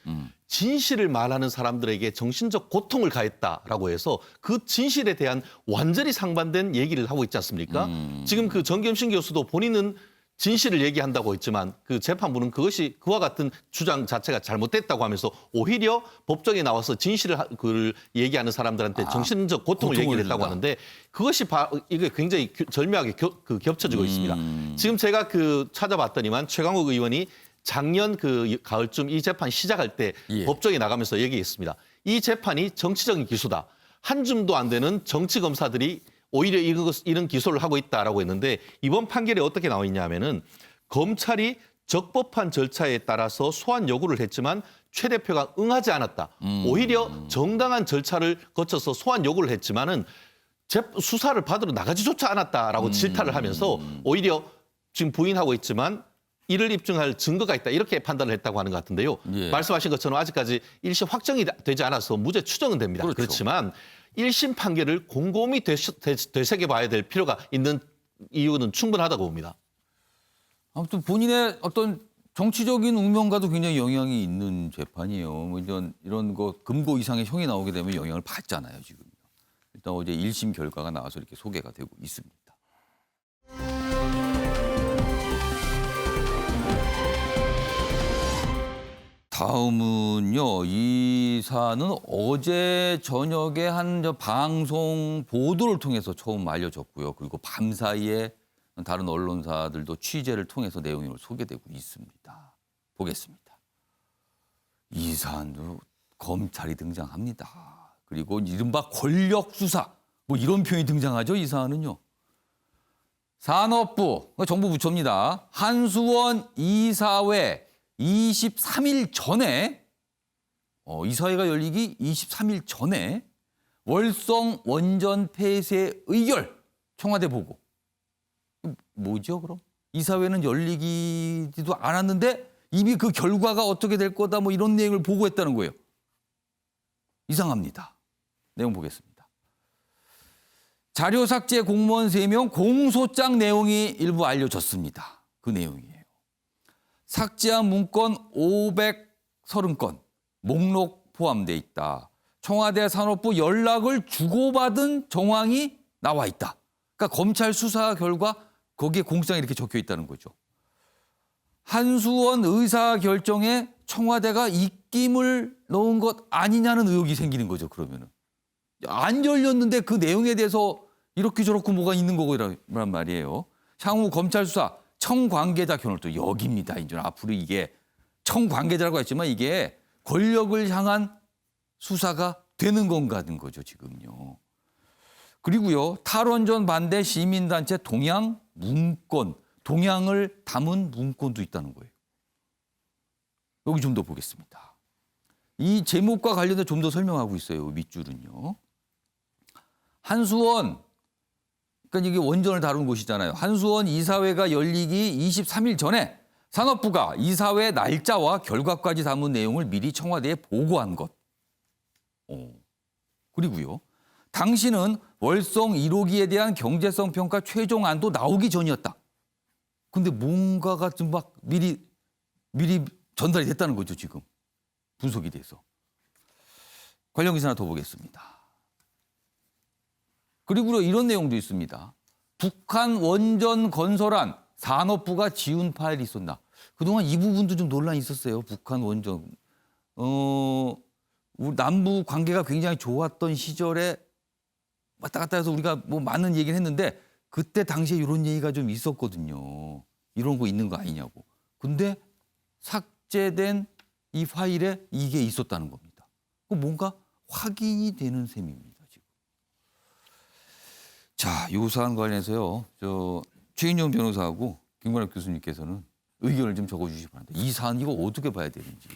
진실을 말하는 사람들에게 정신적 고통을 가했다라고 해서 그 진실에 대한 완전히 상반된 얘기를 하고 있지 않습니까? 지금 그 정경심 교수도 본인은 진실을 얘기한다고 했지만 그 재판부는 그것이 그와 같은 주장 자체가 잘못됐다고 하면서 오히려 법정에 나와서 진실을 그를 얘기하는 사람들한테 정신적 고통을 얘기를 했다고 하는데 그것이 이게 굉장히 절묘하게 겹쳐지고 있습니다. 지금 제가 그 찾아봤더니만 최강욱 의원이 작년 그 가을쯤 이 재판 시작할 때 법정에 나가면서 얘기했습니다. 이 재판이 정치적인 기소다. 한 줌도 안 되는 정치 검사들이 오히려 이런 기소를 하고 있다라고 했는데 이번 판결에 어떻게 나와 있냐면은 검찰이 적법한 절차에 따라서 소환 요구를 했지만 최 대표가 응하지 않았다. 오히려 정당한 절차를 거쳐서 소환 요구를 했지만은 수사를 받으러 나가지조차 않았다라고 질타를 하면서 오히려 지금 부인하고 있지만 이를 입증할 증거가 있다 이렇게 판단을 했다고 하는 것 같은데요. 예. 말씀하신 것처럼 아직까지 1심 확정이 되지 않아서 무죄 추정은 됩니다. 그렇죠. 그렇지만 1심 판결을 곰곰이 되새겨봐야 될 필요가 있는 이유는 충분하다고 봅니다. 아무튼 본인의 어떤 정치적인 운명과도 굉장히 영향이 있는 재판이에요. 뭐 이런 거 금고 이상의 형이 나오게 되면 영향을 받잖아요, 지금. 일단 어제 1심 결과가 나와서 이렇게 소개가 되고 있습니다. 다음은요, 이 사안은 어제 저녁에 한 방송 보도를 통해서 처음 알려졌고요. 그리고 밤사이에 다른 언론사들도 취재를 통해서 내용이 소개되고 있습니다. 보겠습니다. 이 사안도 검찰이 등장합니다. 그리고 이른바 권력 수사, 뭐 이런 표현이 등장하죠. 이 사안은요. 산업부, 정부 부처입니다. 한수원 이사회 23일 전에 이사회가 열리기 23일 전에 월성 원전 폐쇄 의결 청와대 보고. 뭐죠, 그럼? 이사회는 열리기도 않았는데 이미 그 결과가 어떻게 될 거다 뭐 이런 내용을 보고했다는 거예요. 이상합니다. 내용 보겠습니다. 자료 삭제 공무원 3명 공소장 내용이 일부 알려졌습니다. 그 내용이에요. 삭제한 문건 530건, 목록 포함돼 있다. 청와대 산업부 연락을 주고받은 정황이 나와 있다. 그러니까 검찰 수사 결과 거기에 공소장이 이렇게 적혀 있다는 거죠. 한수원 의사 결정에 청와대가 입김을 넣은 것 아니냐는 의혹이 생기는 거죠, 그러면은. 안 열렸는데 그 내용에 대해서 이렇게 저렇게 뭐가 있는 거란 말이에요. 향후 검찰 수사 청 관계자 견을 또 여기입니다. 이제 앞으로 이게 청 관계자라고 했지만 이게 권력을 향한 수사가 되는 건가는 거죠, 지금요. 그리고요, 탈원전 반대 시민단체 동향 문건, 동향을 담은 문건도 있다는 거예요. 여기 좀 더 보겠습니다. 이 제목과 관련해서 좀 더 설명하고 있어요. 밑줄은요. 한수원, 그러니까 이게 원전을 다룬 곳이잖아요. 한수원 이사회가 열리기 23일 전에 산업부가 이사회 날짜와 결과까지 담은 내용을 미리 청와대에 보고한 것. 그리고요. 당시는 월성 1호기에 대한 경제성 평가 최종안도 나오기 전이었다. 근데 뭔가가 좀 막 미리 전달이 됐다는 거죠, 지금. 분석이 돼서. 관련 기사 하나 더 보겠습니다. 그리고 이런 내용도 있습니다. 북한 원전 건설안 산업부가 지운 파일이 있었나. 그동안 이 부분도 좀 논란이 있었어요. 북한 원전. 남부 관계가 굉장히 좋았던 시절에 왔다 갔다 해서 우리가 뭐 많은 얘기를 했는데 그때 당시에 이런 얘기가 좀 있었거든요. 이런 거 있는 거 아니냐고. 근데 삭제된 이 파일에 이게 있었다는 겁니다. 뭔가 확인이 되는 셈입니다, 지금. 자, 이 사안 관련해서요. 최인영 변호사하고 김관엽 교수님께서는 의견을 좀 적어주시기 바랍니다. 이 사안 이거 어떻게 봐야 되는지.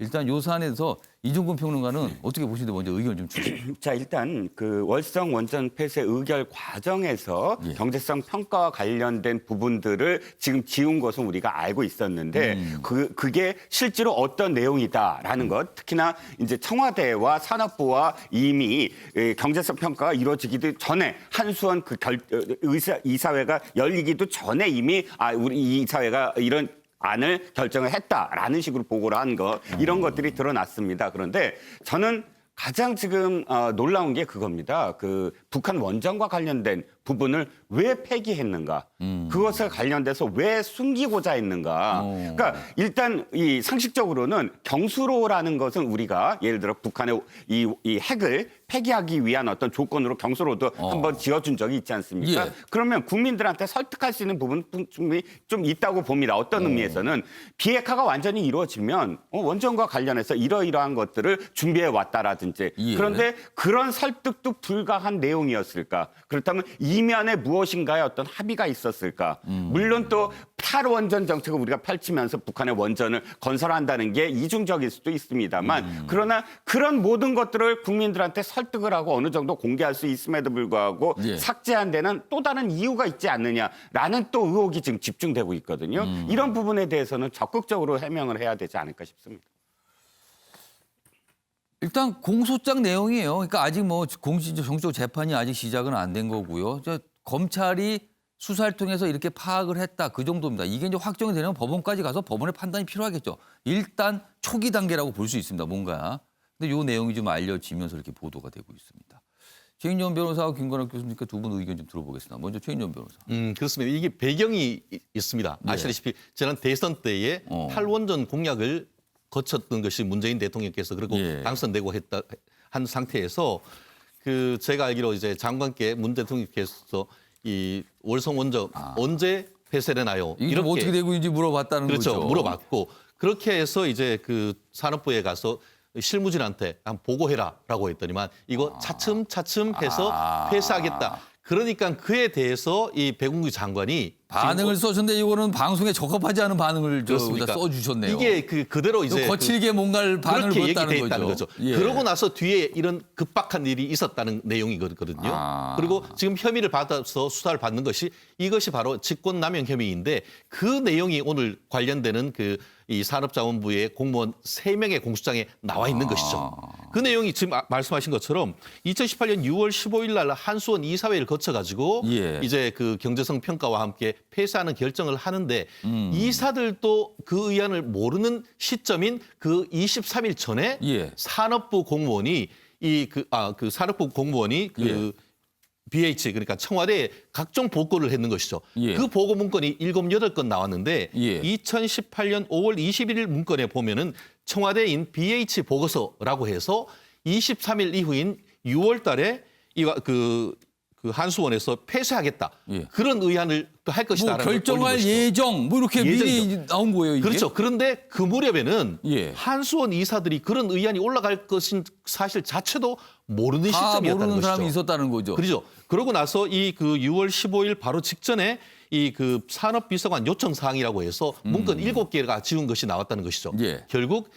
일단 이 사안에서 이종근 평론가는 어떻게 보시는데 먼저 의견을 좀 주시죠. 자, 일단 그 월성 원전 폐쇄 의결 과정에서 예. 경제성 평가와 관련된 부분들을 지금 지운 것은 우리가 알고 있었는데 그게 실제로 어떤 내용이다라는 것, 특히나 이제 청와대와 산업부와 이미 경제성 평가가 이루어지기도 전에 한수원 그 이사회가 열리기도 전에 이미 우리 이사회가 이런 안을 결정을 했다라는 식으로 보고를 한 거, 이런 것들이 드러났습니다. 그런데 저는 가장 지금 놀라운 게 그겁니다. 그 북한 원전과 관련된 부분을 왜 폐기했는가? 그것에 관련돼서 왜 숨기고자 했는가? 그러니까 일단 이 상식적으로는 경수로라는 것은 우리가 예를 들어 북한의 이 핵을 폐기하기 위한 어떤 조건으로 경수로도 한번 지어준 적이 있지 않습니까? 예. 그러면 국민들한테 설득할 수 있는 부분 충분히 좀 있다고 봅니다. 어떤 의미에서는 비핵화가 완전히 이루어지면 원전과 관련해서 이러이러한 것들을 준비해 왔다라든지. 예. 그런데 그런 설득도 불가한 내용이었을까? 그렇다면 이면에 무엇인가의 어떤 합의가 있었을까? 물론 또 탈원전 정책을 우리가 펼치면서 북한의 원전을 건설한다는 게 이중적일 수도 있습니다만 그러나 그런 모든 것들을 국민들한테 설득을 하고 어느 정도 공개할 수 있음에도 불구하고 예. 삭제한 데는 또 다른 이유가 있지 않느냐라는 또 의혹이 지금 집중되고 있거든요. 이런 부분에 대해서는 적극적으로 해명을 해야 되지 않을까 싶습니다. 일단 공소장 내용이에요. 그러니까 아직 뭐 공식 정식 재판이 아직 시작은 안 된 거고요. 검찰이 수사를 통해서 이렇게 파악을 했다. 그 정도입니다. 이게 이제 확정이 되면 법원까지 가서 법원의 판단이 필요하겠죠. 일단 초기 단계라고 볼 수 있습니다. 뭔가. 근데 이 내용이 좀 알려지면서 이렇게 보도가 되고 있습니다. 최인정 변호사와 김건학 교수님께 두 분 의견 좀 들어보겠습니다. 먼저 최인정 변호사. 그렇습니다. 이게 배경이 있습니다. 아시다시피 지난 대선 때에 탈원전 공약을 거쳤던 것이 문재인 대통령께서 그리고 당선되고 한 상태에서 그 제가 알기로 이제 장관께 문 대통령께서 이 월성 원전 언제 폐쇄되나요? 이게 어떻게 되고 있는지 물어봤다는 그렇죠. 거죠. 물어봤고 그렇게 해서 이제 그 산업부에 가서 실무진한테 한번 보고해라라고 했더니만 이거 차츰차츰 해서 폐쇄하겠다. 그러니까 그에 대해서 이 배국규 장관이 반응을 써주는데 이거는 방송에 적합하지 않은 반응을 써주셨네요. 이게 그대로 이제 거칠게 뭔가를 반응을 그렇게 보였다는 얘기됐다는 거죠. 예. 그러고 나서 뒤에 이런 급박한 일이 있었다는 내용이거든요. 그리고 지금 혐의를 받아서 수사를 받는 이것이 바로 직권남용 혐의인데 그 내용이 오늘 관련되는 이 산업자원부의 공무원 3명의 공소장에 나와 있는 것이죠. 그 내용이 지금 말씀하신 것처럼 2018년 6월 15일 날 한수원 이사회를 거쳐가지고 이제 그 경제성 평가와 함께 폐쇄하는 결정을 하는데 이사들도 그 의안을 모르는 시점인 그 23일 전에 산업부 공무원이 산업부 공무원이 BH 그러니까 청와대에 각종 보고를 했는 것이죠. 그 보고 문건이 7, 8건 나왔는데 2018년 5월 21일 문건에 보면은 청와대인 BH 보고서라고 해서 23일 이후인 6월 달에 그 한수원에서 폐쇄하겠다. 그런 의안을 또 할 것이다라는 뭐 결정할 예정 뭐 이렇게 미리 나온 거예요. 이게? 그렇죠. 그런데 그 무렵에는 한수원 이사들이 그런 의안이 올라갈 것인 사실 자체도 모르는 시점이었다는 모르는 것이죠. 사람이 있었다는 거죠. 그렇죠. 그러고 나서 이 그 6월 15일 바로 직전에 이 그 산업비서관 요청 사항이라고 해서 문건 7개가 지운 것이 나왔다는 것이죠. 결국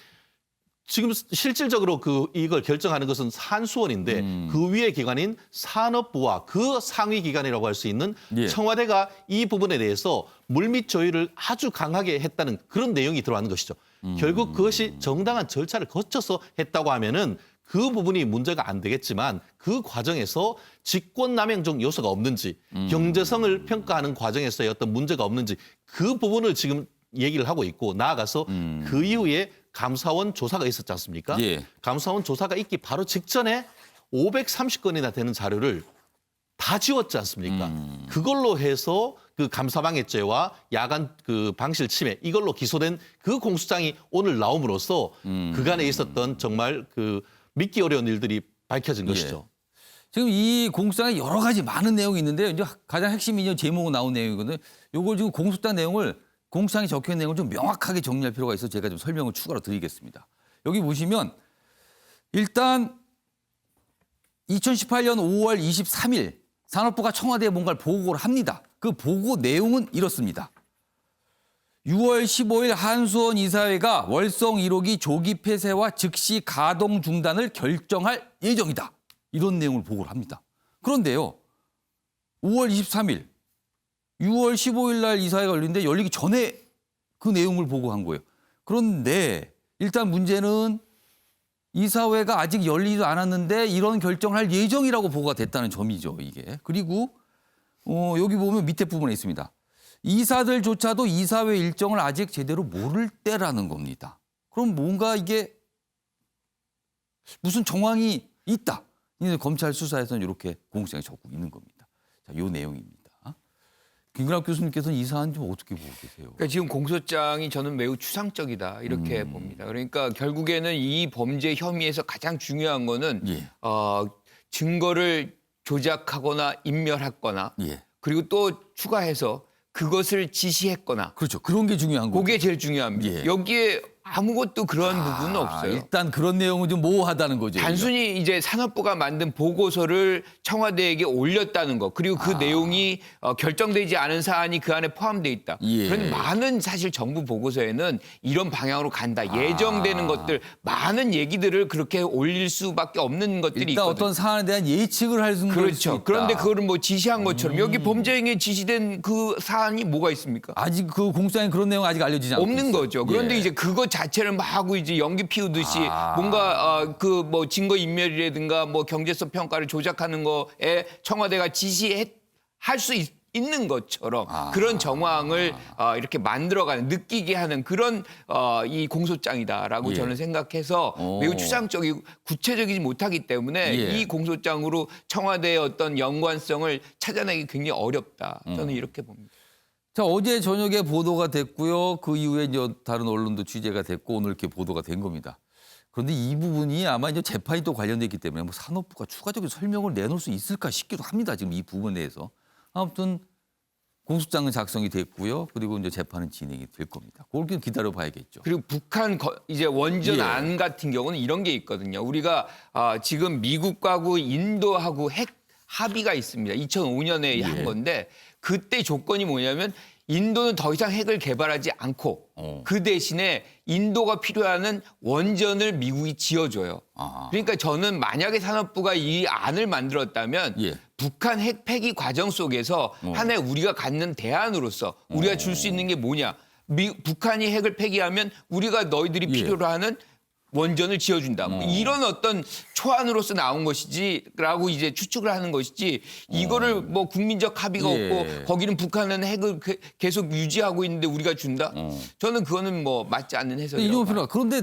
지금 실질적으로 이걸 결정하는 것은 한수원인데 그 위의 기관인 산업부와 그 상위 기관이라고 할 수 있는 청와대가 이 부분에 대해서 물밑 조율을 아주 강하게 했다는 그런 내용이 들어가는 것이죠. 결국 그것이 정당한 절차를 거쳐서 했다고 하면은 그 부분이 문제가 안 되겠지만 그 과정에서 직권남용적 요소가 없는지 경제성을 평가하는 과정에서의 어떤 문제가 없는지 그 부분을 지금 얘기를 하고 있고 나아가서 그 이후에 감사원 조사가 있었지 않습니까? 감사원 조사가 있기 바로 직전에 530건이나 되는 자료를 다 지웠지 않습니까? 그걸로 해서 그 감사방해죄와 야간 그 방실 침해 이걸로 기소된 그 공소장이 오늘 나옴으로써 그간에 있었던 정말 그 믿기 어려운 일들이 밝혀진 것이죠. 지금 이 공소장에 여러 가지 많은 내용이 있는데요. 이제 가장 핵심이 제목으로 나온 내용이거든요. 요걸 지금 공소장 내용을 공소장에 적혀 있는 내용을 좀 명확하게 정리할 필요가 있어서 제가 좀 설명을 추가로 드리겠습니다. 여기 보시면 일단 2018년 5월 23일 산업부가 청와대에 뭔가를 보고를 합니다. 그 보고 내용은 이렇습니다. 6월 15일 한수원 이사회가 월성 1호기 조기 폐쇄와 즉시 가동 중단을 결정할 예정이다. 이런 내용을 보고를 합니다. 그런데요. 5월 23일 6월 15일 날 이사회가 열리는데 열리기 전에 그 내용을 보고한 거예요. 그런데 일단 문제는 이사회가 아직 열리지도 않았는데 이런 결정을 할 예정이라고 보고가 됐다는 점이죠. 이게. 그리고 여기 보면 밑에 부분에 있습니다. 이사들조차도 이사회 일정을 아직 제대로 모를 때라는 겁니다. 그럼 뭔가 이게 무슨 정황이 있다. 검찰 수사에서는 이렇게 공소장에 적고 있는 겁니다. 자, 이 내용입니다. 김근학 교수님께서는 이 사안 좀 어떻게 보고 계세요? 그러니까 지금 공소장이 저는 매우 추상적이다 이렇게 봅니다. 그러니까 결국에는 이 범죄 혐의에서 가장 중요한 거는 증거를 조작하거나 인멸했거나 그리고 또 추가해서 그것을 지시했거나 그렇죠. 그런 게 중요한 거죠. 그게 제일 중요합니다. 여기에 아무것도 그런 부분은 없어요. 일단 그런 내용은 좀 모호하다는 거죠. 단순히 이제 산업부가 만든 보고서를 청와대에게 올렸다는 거, 그리고 그 내용이 결정되지 않은 사안이 그 안에 포함돼 있다. 예. 그런 많은 사실 정부 보고서에는 이런 방향으로 간다, 예정되는 것들, 많은 얘기들을 그렇게 올릴 수밖에 없는 것들이 일단 있거든요. 어떤 사안에 대한 예측을 할 수 있는 것일 수 그렇죠. 있다. 그런데 그거를 뭐 지시한 것처럼 여기 범죄 행위에 지시된 그 사안이 뭐가 있습니까? 아직 그 공수처에 그런 내용 아직 알려지지 않고 없는 있어요. 거죠. 그런데 예. 이제 그거 자체를 막 하고 이제 연기 피우듯이 뭔가 그 뭐 증거 인멸이라든가 뭐 경제성 평가를 조작하는 거에 청와대가 지시할 수 있는 것처럼 그런 정황을 이렇게 만들어가는, 느끼게 하는 그런 이 공소장이다라고 예. 저는 생각해서 매우 추상적이고 구체적이지 못하기 때문에 예. 이 공소장으로 청와대의 어떤 연관성을 찾아내기 굉장히 어렵다. 저는 이렇게 봅니다. 자, 어제 저녁에 보도가 됐고요. 그 이후에 이제 다른 언론도 취재가 됐고 오늘 이렇게 보도가 된 겁니다. 그런데 이 부분이 아마 이제 재판이 또 관련돼 있기 때문에 뭐 산업부가 추가적인 설명을 내놓을 수 있을까 싶기도 합니다. 지금 이 부분에 대해서. 아무튼 공소장은 작성이 됐고요. 그리고 이제 재판은 진행이 될 겁니다. 그걸 좀 기다려 봐야겠죠. 그리고 북한 이제 원전 예. 안 같은 경우는 이런 게 있거든요. 우리가 지금 미국하고 인도하고 핵 합의가 있습니다. 2005년에 한 건데 그때 조건이 뭐냐면 인도는 더 이상 핵을 개발하지 않고 그 대신에 인도가 필요한 원전을 미국이 지어줘요. 그러니까 저는 만약에 산업부가 이 안을 만들었다면 예. 북한 핵 폐기 과정 속에서 하나의 우리가 갖는 대안으로서 우리가 줄 수 있는 게 뭐냐. 북한이 핵을 폐기하면 우리가 너희들이 예. 필요로 하는 원전을 지어준다. 뭐 이런 어떤 초안으로서 나온 것이지라고 이제 추측을 하는 것이지 이거를 뭐 국민적 합의가 예. 없고 거기는 북한은 핵을 계속 유지하고 있는데 우리가 준다? 저는 그거는 뭐 맞지 않는 해석이라고 이종호 봐요. 평론가 그런데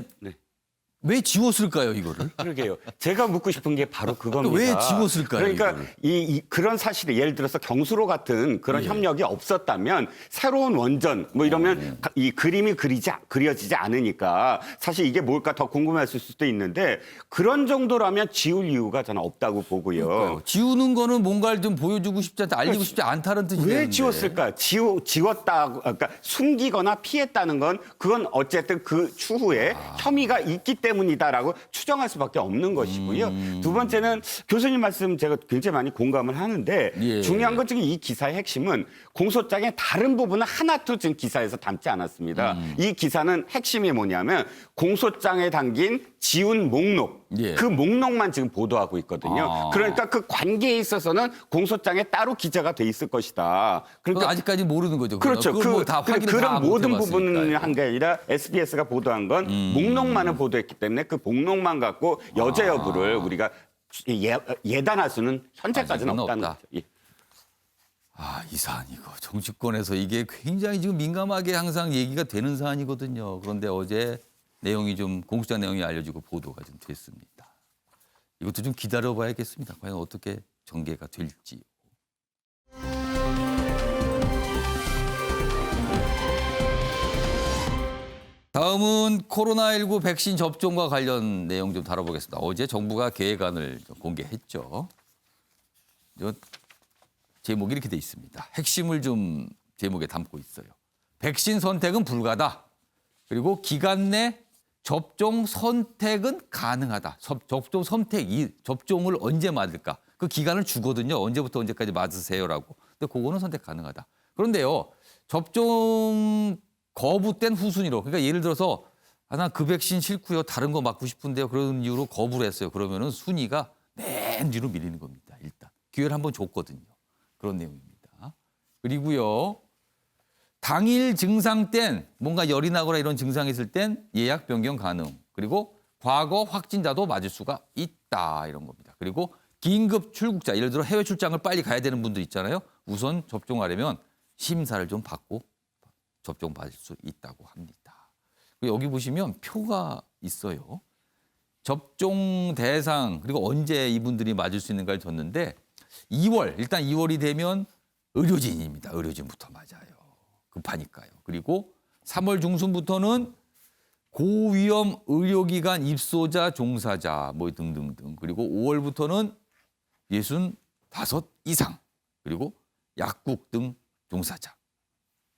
왜 지웠을까요 이거를? 그러게요. 제가 묻고 싶은 게 바로 그겁니다. 왜 지웠을까요, 그러니까 이거를? 그런 사실이 예를 들어서 경수로 같은 그런 협력이 없었다면 새로운 원전 뭐 이러면 이 그림이 그려지지 않으니까 사실 이게 뭘까 더 궁금했을 수도 있는데 그런 정도라면 지울 이유가 저는 없다고 보고요. 그러니까요. 지우는 거는 뭔가를 좀 보여주고 싶지 않다, 알리고 싶지 않다는 뜻이 왜 되는데. 지웠을까? 지웠다, 그러니까 숨기거나 피했다는 건 그건 어쨌든 그 추후에 혐의가 있기 때문이다라고 추정할 수밖에 없는 것이고요. 두 번째는 교수님 말씀 제가 굉장히 많이 공감을 하는데 예. 중요한 건 지금 이 기사의 핵심은 공소장의 다른 부분은 하나도 지금 기사에서 담지 않았습니다. 이 기사는 핵심이 뭐냐면 공소장에 담긴 지운 목록, 예. 그 목록만 지금 보도하고 있거든요. 그러니까 그 관계에 있어서는 공소장에 따로 기재가 돼 있을 것이다. 그러니까 아직까지 모르는 거죠. 그렇죠. 다 확인을 다 그런 못 모든 해봤으니까요. 부분을 한 게 아니라 SBS가 보도한 건 목록만을 보도했기 때문에 그 목록만 갖고 여죄 여부를 우리가 예단할 수는 현재까지는 아직은 없다는 없다. 거죠. 예. 이 사안 이거 정치권에서 이게 굉장히 지금 민감하게 항상 얘기가 되는 사안이거든요. 그런데 어제 내용이 좀 공소장 내용이 알려지고 보도가 좀 됐습니다. 이것도 좀 기다려봐야겠습니다. 과연 어떻게 전개가 될지. 다음은 코로나19 백신 접종과 관련 내용 좀 다뤄보겠습니다. 어제 정부가 계획안을 공개했죠. 제목이 이렇게 돼 있습니다. 핵심을 좀 제목에 담고 있어요. 백신 선택은 불가다. 그리고 기간 내 접종 선택은 가능하다. 접종 선택이 접종을 언제 맞을까? 그 기간을 주거든요. 언제부터 언제까지 맞으세요라고. 근데 그거는 선택 가능하다. 그런데요. 접종 거부된 후순위로. 그러니까 예를 들어서 난 그 백신 싫고요. 다른 거 맞고 싶은데요. 그런 이유로 거부를 했어요. 그러면은 순위가 맨 뒤로 밀리는 겁니다. 일단. 기회를 한번 줬거든요. 그런 내용입니다. 그리고요. 당일 증상 땐 뭔가 열이 나거나 이런 증상이 있을 땐 예약 변경 가능. 그리고 과거 확진자도 맞을 수가 있다. 이런 겁니다. 그리고 긴급 출국자, 예를 들어 해외 출장을 빨리 가야 되는 분들 있잖아요. 우선 접종하려면 심사를 좀 받고 접종받을 수 있다고 합니다. 그리고 여기 보시면 표가 있어요. 접종 대상 그리고 언제 이분들이 맞을 수 있는가를 줬는데 2월, 일단 2월이 되면 의료진입니다. 의료진부터 맞아요. 급하니까요. 그리고 3월 중순부터는 고위험 의료기관 입소자, 종사자 뭐 등등등. 그리고 5월부터는 65 이상. 그리고 약국 등 종사자.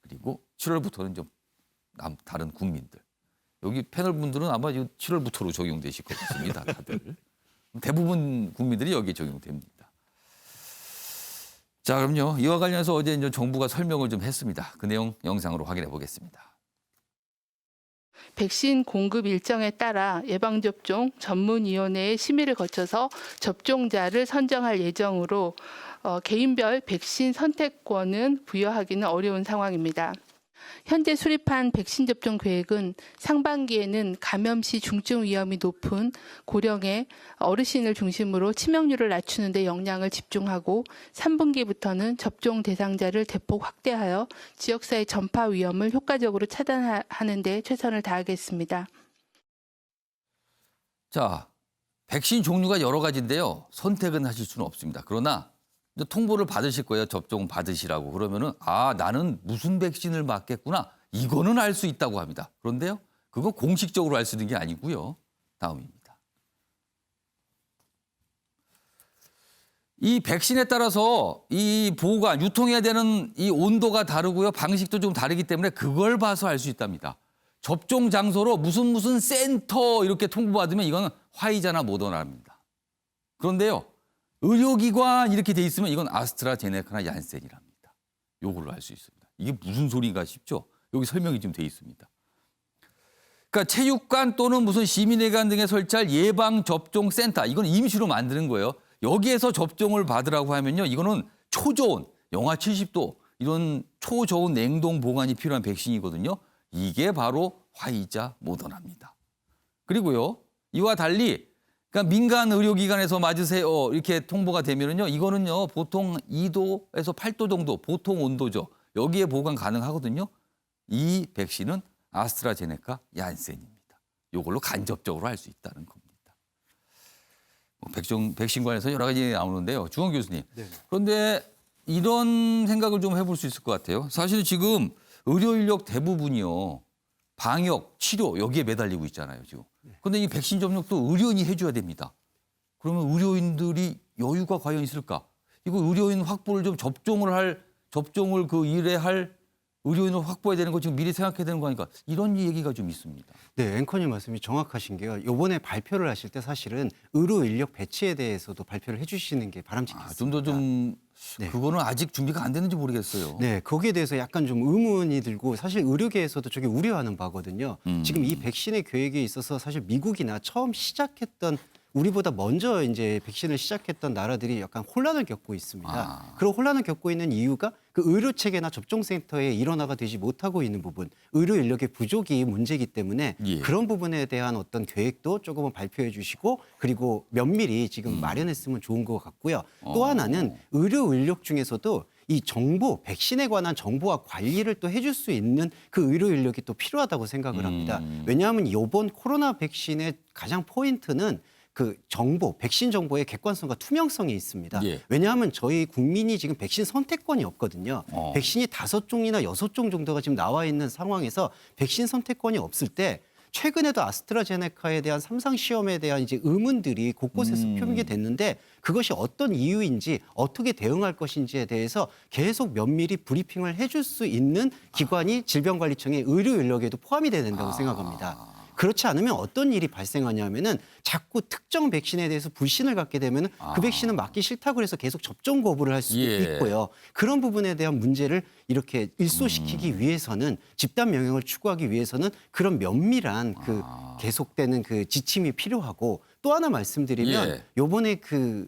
그리고 7월부터는 좀 다른 국민들. 여기 패널 분들은 아마 7월부터로 적용되실 것 같습니다. 다들. 대부분 국민들이 여기에 적용됩니다. 자, 그럼요. 이와 관련해서 어제 이제 정부가 설명을 좀 했습니다. 그 내용 영상으로 확인해 보겠습니다. 백신 공급 일정에 따라 예방접종 전문위원회의 심의를 거쳐서 접종자를 선정할 예정으로 개인별 백신 선택권은 부여하기는 어려운 상황입니다. 현재 수립한 백신 접종 계획은 상반기에는 감염 시 중증 위험이 높은 고령의 어르신을 중심으로 치명률을 낮추는 데 역량을 집중하고 3분기부터는 접종 대상자를 대폭 확대하여 지역사회 전파 위험을 효과적으로 차단하는 데 최선을 다하겠습니다. 자, 백신 종류가 여러 가지인데요. 선택은 하실 수는 없습니다. 그러나 이제 통보를 받으실 거예요. 접종 받으시라고. 그러면은 나는 무슨 백신을 맞겠구나. 이거는 알 수 있다고 합니다. 그런데요. 그건 공식적으로 알 수 있는 게 아니고요. 다음입니다. 이 백신에 따라서 이 보관, 유통해야 되는 이 온도가 다르고요. 방식도 좀 다르기 때문에 그걸 봐서 알 수 있답니다. 접종 장소로 무슨 센터 이렇게 통보받으면 이거는 화이자나 모더나입니다. 그런데요. 의료기관 이렇게 돼 있으면 이건 아스트라제네카나 얀센이랍니다. 요걸로 알 수 있습니다. 이게 무슨 소리인가 싶죠? 여기 설명이 좀 돼 있습니다. 그러니까 체육관 또는 무슨 시민회관 등에 설치할 예방접종센터, 이건 임시로 만드는 거예요. 여기에서 접종을 받으라고 하면요. 이거는 초저온, 영하 70도 이런 초저온 냉동 보관이 필요한 백신이거든요. 이게 바로 화이자 모더나입니다. 그리고요. 이와 달리 그러니까 민간 의료기관에서 맞으세요 이렇게 통보가 되면은요. 이거는요. 보통 2도에서 8도 정도 보통 온도죠. 여기에 보관 가능하거든요. 이 백신은 아스트라제네카 얀센입니다. 이걸로 간접적으로 알 수 있다는 겁니다. 백신 관련해서 여러 가지 나오는데요. 주원 교수님. 네. 그런데 이런 생각을 좀 해볼 수 있을 것 같아요. 사실 지금 의료 인력 대부분이요. 방역, 치료 여기에 매달리고 있잖아요. 지금. 그런데 이 백신 접종도 의료인이 해줘야 됩니다. 그러면 의료인들이 여유가 과연 있을까? 이거 의료인 확보를 좀 접종을 그 일에 할 의료인을 확보해야 되는 거 지금 미리 생각해야 되는 거 아니까 이런 얘기가 좀 있습니다. 네, 앵커님 말씀이 정확하신 게요. 이번에 발표를 하실 때 사실은 의료 인력 배치에 대해서도 발표를 해주시는 게 바람직했습니다. 좀 더 좀 네. 그거는 아직 준비가 안 됐는지 모르겠어요. 네, 거기에 대해서 약간 좀 의문이 들고 사실 의료계에서도 저게 우려하는 바거든요. 지금 이 백신의 계획에 있어서 사실 미국이나 처음 시작했던 우리보다 먼저 이제 백신을 시작했던 나라들이 약간 혼란을 겪고 있습니다. 그런 혼란을 겪고 있는 이유가 그 의료 체계나 접종센터에 일원화가 되지 못하고 있는 부분, 의료 인력의 부족이 문제이기 때문에 그런 부분에 대한 어떤 계획도 조금은 발표해 주시고 그리고 면밀히 지금 마련했으면 좋은 것 같고요. 또 하나는 의료 인력 중에서도 이 정보, 백신에 관한 정보와 관리를 또 해줄 수 있는 그 의료 인력이 또 필요하다고 생각을 합니다. 왜냐하면 이번 코로나 백신의 가장 포인트는 그 정보, 백신 정보의 객관성과 투명성이 있습니다. 왜냐하면 저희 국민이 지금 백신 선택권이 없거든요. 백신이 5종이나 6종 정도가 지금 나와 있는 상황에서 백신 선택권이 없을 때 최근에도 아스트라제네카에 대한 3상 시험에 대한 이제 의문들이 곳곳에서 표명이 됐는데 그것이 어떤 이유인지 어떻게 대응할 것인지에 대해서 계속 면밀히 브리핑을 해줄 수 있는 기관이 질병관리청의 의료 인력에도 포함이 돼야 된다고 생각합니다. 그렇지 않으면 어떤 일이 발생하냐면은 자꾸 특정 백신에 대해서 불신을 갖게 되면 그 백신은 맞기 싫다고 해서 계속 접종 거부를 할 수도 있고요. 그런 부분에 대한 문제를 이렇게 일소시키기 위해서는 집단 면역을 추구하기 위해서는 그런 면밀한 그 계속되는 그 지침이 필요하고 또 하나 말씀드리면 요번에 그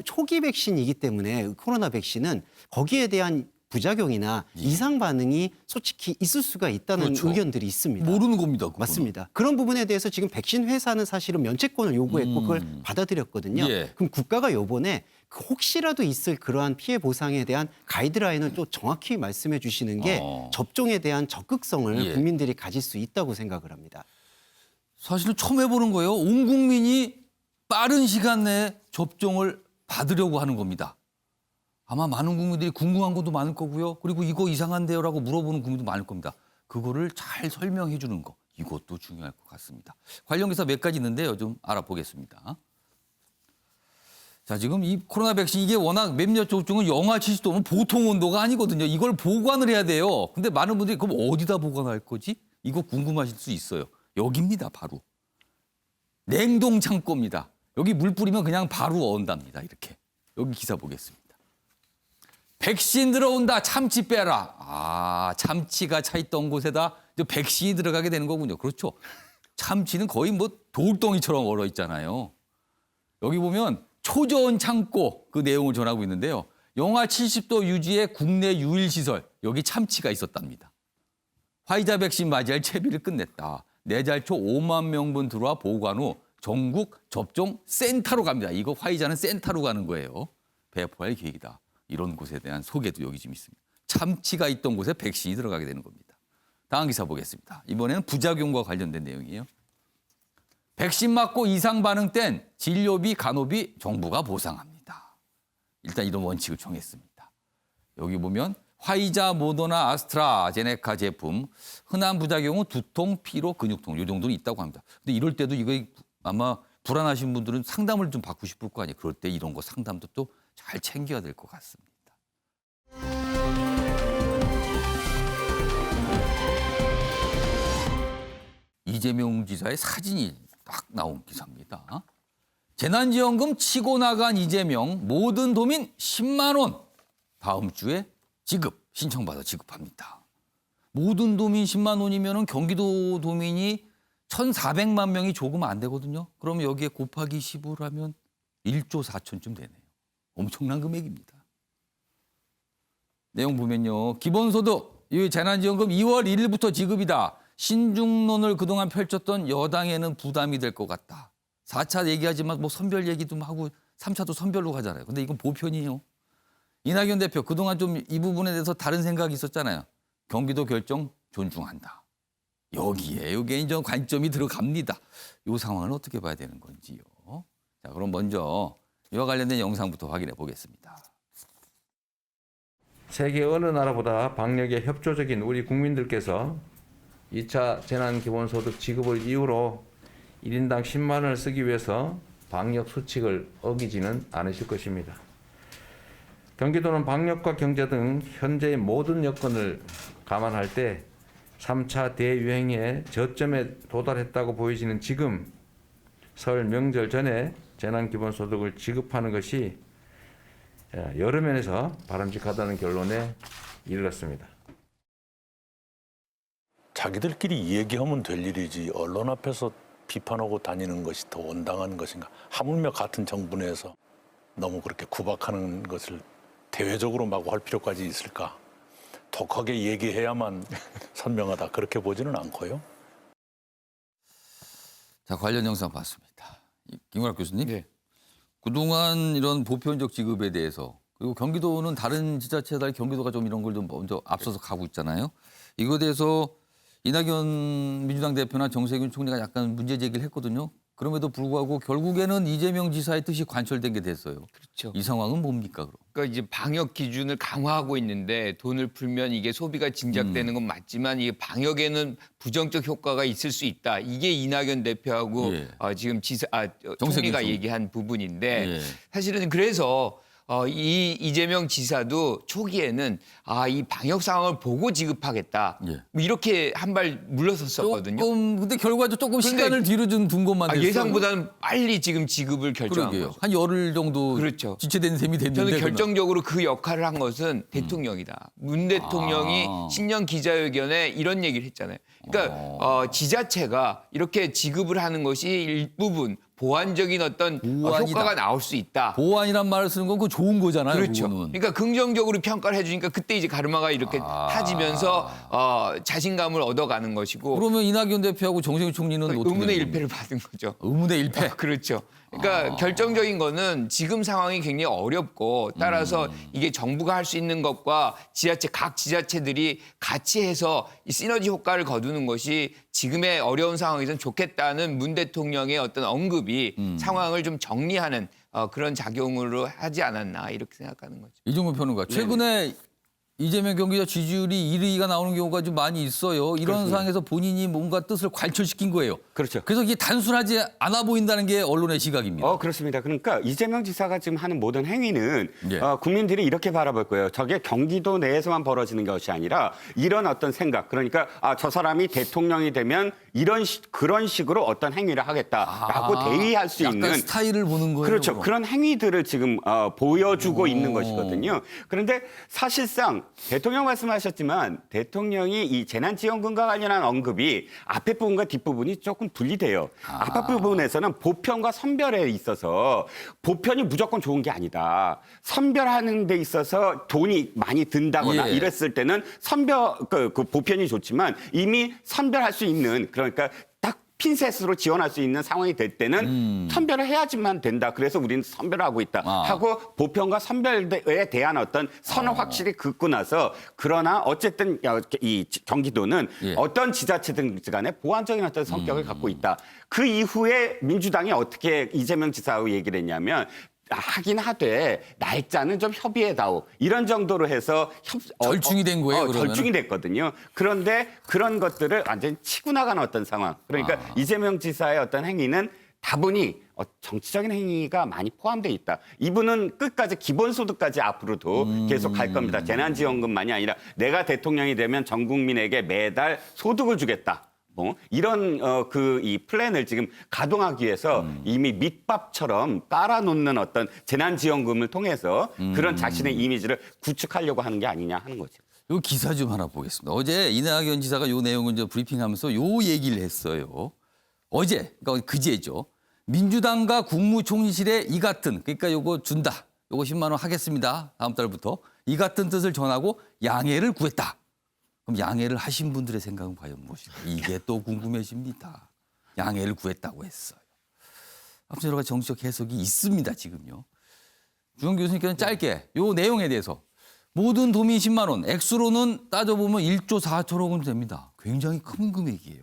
초기 백신이기 때문에 코로나 백신은 거기에 대한 부작용이나 이상 반응이 솔직히 있을 수가 있다는 의견들이 있습니다. 모르는 겁니다. 그거는. 맞습니다. 그런 부분에 대해서 지금 백신 회사는 사실은 면책권을 요구했고 그걸 받아들였거든요. 그럼 국가가 이번에 혹시라도 있을 그러한 피해 보상에 대한 가이드라인을 또 정확히 말씀해 주시는 게 접종에 대한 적극성을 국민들이 가질 수 있다고 생각을 합니다. 사실은 처음 해보는 거예요. 온 국민이 빠른 시간 내에 접종을 받으려고 하는 겁니다. 아마 많은 국민들이 궁금한 것도 많을 거고요. 그리고 이거 이상한데요라고 물어보는 국민도 많을 겁니다. 그거를 잘 설명해 주는 거. 이것도 중요할 것 같습니다. 관련 기사 몇 가지 있는데요. 좀 알아보겠습니다. 자, 지금 이 코로나 백신 이게 워낙 몇몇 접종은 영하 70도면 보통 온도가 아니거든요. 이걸 보관을 해야 돼요. 근데 많은 분들이 그럼 어디다 보관할 거지? 이거 궁금하실 수 있어요. 여기입니다, 바로. 냉동 창고입니다. 여기 물 뿌리면 그냥 바로 어온답니다. 이렇게. 여기 기사 보겠습니다. 백신 들어온다. 참치 빼라. 아, 참치가 차 있던 곳에다 이제 백신이 들어가게 되는 거군요. 그렇죠. 참치는 거의 뭐 돌덩이처럼 얼어 있잖아요. 여기 보면 초저온 창고 그 내용을 전하고 있는데요. 영하 70도 유지의 국내 유일 시설. 여기 참치가 있었답니다. 화이자 백신 맞이할 채비를 끝냈다. 내달 초 5만 명분 들어와 보관 후 전국 접종 센터로 갑니다. 이거 화이자는 센터로 가는 거예요. 배포할 계획이다. 이런 곳에 대한 소개도 여기 좀 있습니다. 참치가 있던 곳에 백신이 들어가게 되는 겁니다. 다음 기사 보겠습니다. 이번에는 부작용과 관련된 내용이에요. 백신 맞고 이상 반응 땐 진료비, 간호비 정부가 보상합니다. 일단 이런 원칙을 정했습니다. 여기 보면 화이자, 모더나, 아스트라제네카 제품 흔한 부작용은 두통, 피로, 근육통 이 정도는 있다고 합니다. 근데 이럴 때도 이거 아마 불안하신 분들은 상담을 좀 받고 싶을 거 아니에요. 그럴 때 이런 거 상담도 또 잘 챙겨야 될 것 같습니다. 이재명 지사의 사진이 딱 나온 기사입니다. 재난지원금 치고 나간 이재명 모든 도민 10만 원 다음 주에 지급 신청받아 지급합니다. 모든 도민 10만 원이면 경기도 도민이 1,400만 명이 조금 안 되거든요. 그럼 여기에 곱하기 10을 하면 1조 4천쯤 되네요. 엄청난 금액입니다. 내용 보면요. 기본소득, 이 재난지원금 2월 1일부터 지급이다. 신중론을 그동안 펼쳤던 여당에는 부담이 될 것 같다. 4차 얘기하지만 뭐 선별 얘기도 하고 3차도 선별로 가잖아요. 근데 이건 보편이에요. 이낙연 대표 그동안 좀 이 부분에 대해서 다른 생각이 있었잖아요. 경기도 결정 존중한다. 여기에 개인적 관점이 들어갑니다. 이 상황을 어떻게 봐야 되는 건지요. 자, 그럼 먼저 이와 관련된 영상부터 확인해 보겠습니다. 세계 어느 나라보다 방역에 협조적인 우리 국민들께서 2차 재난기본소득 지급을 이유로 1인당 10만 원을 쓰기 위해서 방역 수칙을 어기지는 않으실 것입니다. 경기도는 방역과 경제 등 현재의 모든 여건을 감안할 때 3차 대유행의 저점에 도달했다고 보여지는 지금 설 명절 전에 재난기본소득을 지급하는 것이 여러 면에서 바람직하다는 결론에 이르렀습니다. 자기들끼리 얘기하면 될 일이지 언론 앞에서 비판하고 다니는 것이 더 온당한 것인가. 하물며 같은 정부 내에서 너무 그렇게 구박하는 것을 대외적으로 마구 할 필요까지 있을까. 독하게 얘기해야만 선명하다. 그렇게 보지는 않고요. 자, 관련 영상 봤습니다. 김관학 교수님. 네. 그동안 이런 보편적 지급에 대해서 그리고 경기도는 다른 지자체에 달리 경기도가 좀 이런 걸 좀 먼저 앞서서 가고 있잖아요. 이거에 대해서 이낙연 민주당 대표나 정세균 총리가 약간 문제 제기를 했거든요. 그럼에도 불구하고 결국에는 이재명 지사의 뜻이 관철된 게 됐어요. 그렇죠. 이 상황은 뭡니까, 그럼? 그러니까 이제 방역 기준을 강화하고 있는데 돈을 풀면 이게 소비가 진작되는 건 맞지만 이게 방역에는 부정적 효과가 있을 수 있다. 이게 이낙연 대표하고 예. 지금 정세균 총리가 총리. 얘기한 부분인데 예. 사실은 그래서 이 이재명 지사도 초기에는 이 방역 상황을 보고 지급하겠다. 예. 뭐 이렇게 한 발 물러섰었거든요. 조금 근데 결과도 조금 시간을 뒤로 둔 것만 됐어요. 예상보다는 빨리 지금 지급을 결정한 그러게요. 거죠. 한 열흘 정도 그렇죠. 지체된 셈이 됐는데 저는 그러면. 결정적으로 그 역할을 한 것은 대통령이다. 문 대통령이 신년 기자회견에 이런 얘기를 했잖아요. 그러니까 지자체가 이렇게 지급을 하는 것이 일부분 보완적인 어떤 보완이다. 효과가 나올 수 있다. 보완이란 말을 쓰는 건 그거 좋은 거잖아요. 그렇죠. 그거는. 그러니까 긍정적으로 평가를 해주니까 그때 이제 가르마가 이렇게 타지면서 자신감을 얻어가는 것이고. 그러면 이낙연 대표하고 정세균 총리는 어떻게 의문의 되는 일패를 받은 거죠. 의문의 일패. 그렇죠. 그러니까 결정적인 거는 지금 상황이 굉장히 어렵고 따라서 이게 정부가 할 수 있는 것과 각 지자체들이 같이 해서 이 시너지 효과를 거두는 것이 지금의 어려운 상황에서는 좋겠다는 문 대통령의 어떤 언급이 상황을 좀 정리하는 그런 작용으로 하지 않았나 이렇게 생각하는 거죠. 이종근 평론가. 최근에 이재명 경기자 지지율이 1위가 나오는 경우가 좀 많이 있어요. 이런 그렇습니다. 상황에서 본인이 뭔가 뜻을 관철시킨 거예요. 그렇죠. 그래서 이게 단순하지 않아 보인다는 게 언론의 시각입니다. 그렇습니다. 그러니까 이재명 지사가 지금 하는 모든 행위는 예. 국민들이 이렇게 바라볼 거예요. 저게 경기도 내에서만 벌어지는 것이 아니라 이런 어떤 생각. 그러니까 저 사람이 대통령이 되면 그런 식으로 어떤 행위를 하겠다라고 대의할 수 약간 있는 스타일을 보는 거예요. 그렇죠. 그럼. 그런 행위들을 지금 보여주고 있는 것이거든요. 그런데 사실상 대통령 말씀하셨지만 대통령이 이 재난지원금과 관련한 언급이 앞에 부분과 뒷부분이 조금 분리돼요. 앞부분에서는 보편과 선별에 있어서 보편이 무조건 좋은 게 아니다. 선별하는 데 있어서 돈이 많이 든다거나 예. 이랬을 때는 그 보편이 좋지만 이미 선별할 수 있는 그러니까 딱 핀셋으로 지원할 수 있는 상황이 될 때는 선별을 해야지만 된다. 그래서 우리는 선별을 하고 있다. 하고 보편과 선별에 대한 어떤 선을 확실히 긋고 나서 그러나 어쨌든 이 경기도는 예. 어떤 지자체든 간에 보완적인 어떤 성격을 갖고 있다. 그 이후에 민주당이 어떻게 이재명 지사하고 얘기를 했냐면 하긴 하되 날짜는 좀 협의해다오 이런 정도로 해서 절충이 된 거예요, 그러면은? 절충이 됐거든요. 그런데 그런 것들을 완전히 치고 나가는 어떤 상황. 그러니까 이재명 지사의 어떤 행위는 다분히 정치적인 행위가 많이 포함되어 있다. 이분은 끝까지 기본소득까지 앞으로도 계속 갈 겁니다. 재난지원금만이 아니라 내가 대통령이 되면 전 국민에게 매달 소득을 주겠다. 이런 이 플랜을 지금 가동하기 위해서 이미 밑밥처럼 깔아놓는 어떤 재난지원금을 통해서 그런 자신의 이미지를 구축하려고 하는 게 아니냐 하는 거죠. 요 기사 좀 하나 보겠습니다. 어제 이낙연 지사가 요 내용을 이제 브리핑하면서 요 얘기를 했어요. 어제, 그러니까 그제죠. 민주당과 국무총리실에 이 같은, 그러니까 요거 준다. 요거 10만 원 하겠습니다. 다음 달부터. 이 같은 뜻을 전하고 양해를 구했다. 그럼 양해를 하신 분들의 생각은 과연 무엇일까? 이게 또 궁금해집니다. 양해를 구했다고 했어요. 아무튼 여러 가지 정치적 해석이 있습니다, 지금요. 주영 교수님께서는 짧게 요 내용에 대해서 모든 도민 10만 원, 액수로는 따져보면 1조 4천억 원 됩니다. 굉장히 큰 금액이에요.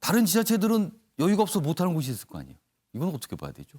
다른 지자체들은 여유가 없어 못하는 곳이 있을 거 아니에요. 이건 어떻게 봐야 되죠?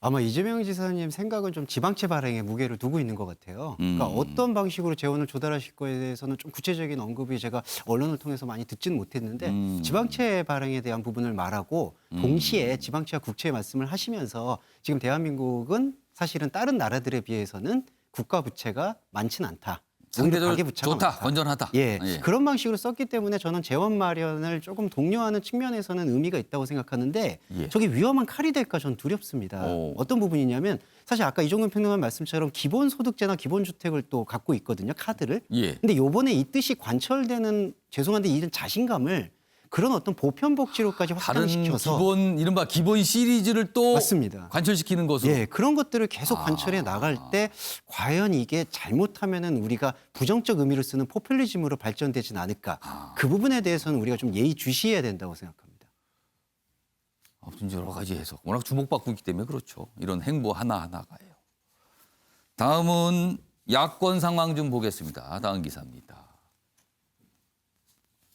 아마 이재명 지사님 생각은 좀 지방채 발행에 무게를 두고 있는 것 같아요. 그러니까 어떤 방식으로 재원을 조달하실 거에 대해서는 좀 구체적인 언급이 제가 언론을 통해서 많이 듣지는 못했는데 지방채 발행에 대한 부분을 말하고 동시에 지방채와 국채 말씀을 하시면서 지금 대한민국은 사실은 다른 나라들에 비해서는 국가 부채가 많지는 않다. 상대적으로 가계부채가 좋다, 많다. 건전하다. 예, 예. 그런 방식으로 썼기 때문에 저는 재원 마련을 조금 독려하는 측면에서는 의미가 있다고 생각하는데 예. 저게 위험한 칼이 될까 저는 두렵습니다. 어떤 부분이냐면 사실 아까 이종근 평론가 말씀처럼 기본소득제나 기본주택을 또 갖고 있거든요, 카드를. 예. 근데 요번에 이 뜻이 관철되는 죄송한데 이런 자신감을 그런 어떤 보편복지로까지 다른 확장시켜서 기본 이른바 기본 시리즈를 또 맞습니다. 관철시키는 것으로. 예, 그런 것들을 계속 관철해 나갈 때 과연 이게 잘못하면은 우리가 부정적 의미로 쓰는 포퓰리즘으로 발전되진 않을까. 그 부분에 대해서는 우리가 좀 예의주시해야 된다고 생각합니다. 아무튼 여러 가지 해석. 워낙 주목받고 있기 때문에 그렇죠. 이런 행보 하나하나가요. 다음은 야권 상황 좀 보겠습니다. 다음 기사입니다.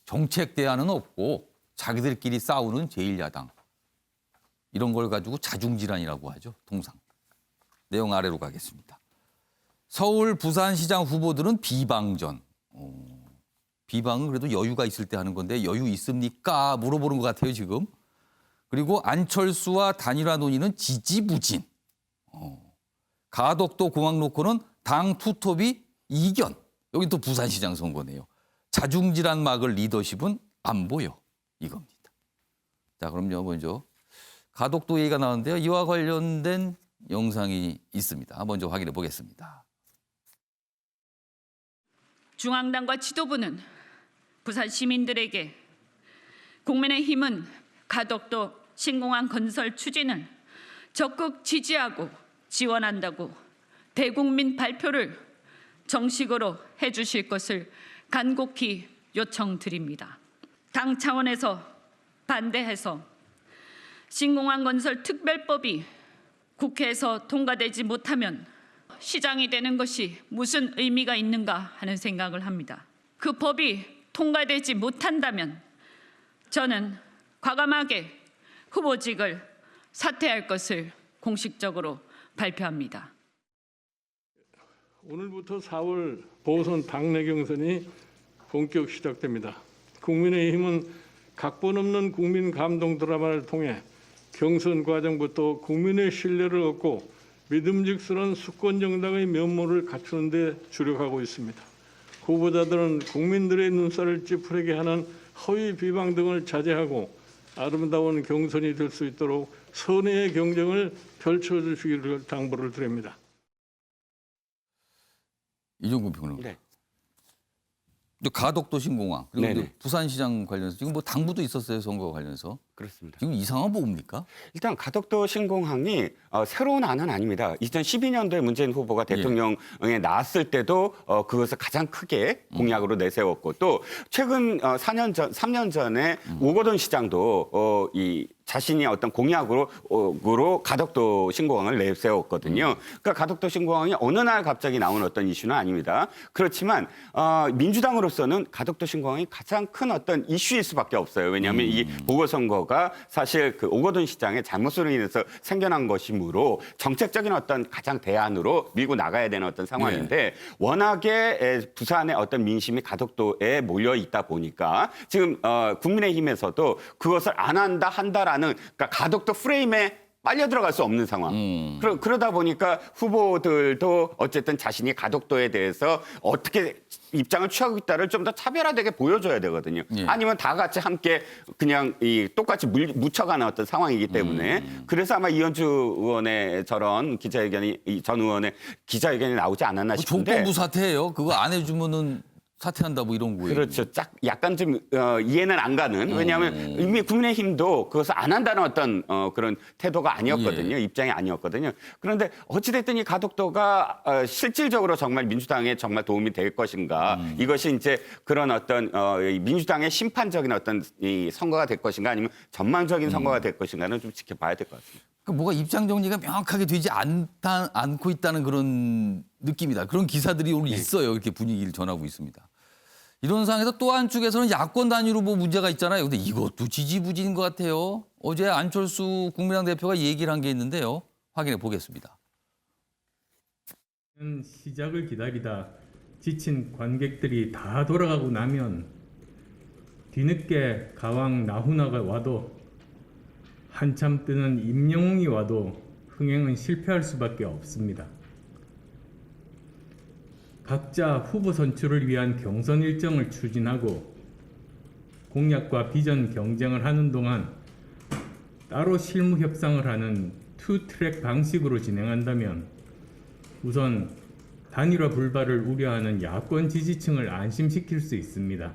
정책 대안은 없고 자기들끼리 싸우는 제1야당. 이런 걸 가지고 자중질환이라고 하죠. 통상. 내용 아래로 가겠습니다. 서울, 부산시장 후보들은 비방전. 비방은 그래도 여유가 있을 때 하는 건데 여유 있습니까? 물어보는 것 같아요, 지금. 그리고 안철수와 단일화 논의는 지지부진. 가덕도 공항 놓고는 당 투톱이 이견. 여기 또 부산시장 선거네요. 자중질환 막을 리더십은 안 보여. 이겁니다. 자, 그럼요, 먼저 가덕도 얘기가 나오는데요. 이와 관련된 영상이 있습니다. 먼저 확인해 보겠습니다. 중앙당과 지도부는 부산 시민들에게 국민의힘은 가덕도 신공항 건설 추진을 적극 지지하고 지원한다고 대국민 발표를 정식으로 해주실 것을 간곡히 요청드립니다. 당 차원에서 반대해서 신공항 건설 특별법이 국회에서 통과되지 못하면 시장이 되는 것이 무슨 의미가 있는가 하는 생각을 합니다. 그 법이 통과되지 못한다면 저는 과감하게 후보직을 사퇴할 것을 공식적으로 발표합니다. 오늘부터 4월 보선 당내 경선이 본격 시작됩니다. 국민의힘은 각본 없는 국민 감동 드라마를 통해 경선 과정부터 국민의 신뢰를 얻고 믿음직스러운 수권 정당의 면모를 갖추는 데 주력하고 있습니다. 후보자들은 국민들의 눈살을 찌푸리게 하는 허위 비방 등을 자제하고 아름다운 경선이 될 수 있도록 선의의 경쟁을 펼쳐주시기를 당부를 드립니다. 이종근 평론가. 네. 가덕도 신공항 그리고 네네. 부산시장 관련해서 지금 뭐 당부도 있었어요, 선거 관련해서. 그렇습니다. 지금 이 상황은 뭡니까? 일단 가덕도 신공항이 새로운 안은 아닙니다. 2012년도에 문재인 후보가 대통령에 나왔을 때도 그것을 가장 크게 공약으로 내세웠고 또 최근 3년 전에 오거돈 시장도 이 자신이 어떤 공약으로 가덕도 신공항을 내세웠거든요. 그러니까 가덕도 신공항이 어느 날 갑자기 나온 어떤 이슈는 아닙니다. 그렇지만 민주당으로서는 가덕도 신공항이 가장 큰 어떤 이슈일 수밖에 없어요. 왜냐하면 이 보궐선거가 사실 그 오거돈 시장의 잘못으로 인해서 생겨난 것이므로 정책적인 어떤 가장 대안으로 밀고 나가야 되는 어떤 상황인데 워낙에 부산의 어떤 민심이 가덕도에 몰려 있다 보니까 지금 국민의힘에서도 그것을 안 한다 한다라는 그러니까 가덕도 프레임에 빨려 들어갈 수 없는 상황. 그러다 보니까 후보들도 어쨌든 자신이 가덕도에 대해서 어떻게 입장을 취하고 있다를 좀 더 차별화되게 보여줘야 되거든요. 아니면 다 같이 함께 그냥 똑같이 묻혀가는 어떤 상황이기 때문에 그래서 아마 이현주 의원의 저런 전 의원의 기자회견이 나오지 않았나 싶은데. 조건부 사퇴예요. 그거 안 해주면은 사퇴한다 뭐 이런 거예요. 그렇죠. 약간 좀 이해는 안 가는. 왜냐하면 이미 국민의힘도 그것을 안 한다는 어떤 그런 태도가 아니었거든요. 입장이 아니었거든요. 그런데 어찌됐든 이 가덕도가 실질적으로 정말 민주당에 정말 도움이 될 것인가. 이것이 이제 그런 어떤 민주당의 심판적인 어떤 이 선거가 될 것인가 아니면 전망적인 선거가 될 것인가는 좀 지켜봐야 될 것 같습니다. 뭐가 입장 정리가 명확하게 되지 않고 있다는 그런 느낌이다. 그런 기사들이 오늘 있어요. 이렇게 분위기를 전하고 있습니다. 이런 상황에서 또 한쪽에서는 야권 단위로 뭐 문제가 있잖아요. 근데 이것도 지지부진인 것 같아요. 어제 안철수 국민의당 대표가 얘기를 한 게 있는데요. 확인해 보겠습니다. 시작을 기다리다 지친 관객들이 다 돌아가고 나면 뒤늦게 가왕 나훈아가 와도 한참 뜨는 임영웅이 와도 흥행은 실패할 수밖에 없습니다. 각자 후보 선출을 위한 경선 일정을 추진하고 공약과 비전 경쟁을 하는 동안 따로 실무 협상을 하는 투트랙 방식으로 진행한다면 우선 단일화 불발을 우려하는 야권 지지층을 안심시킬 수 있습니다.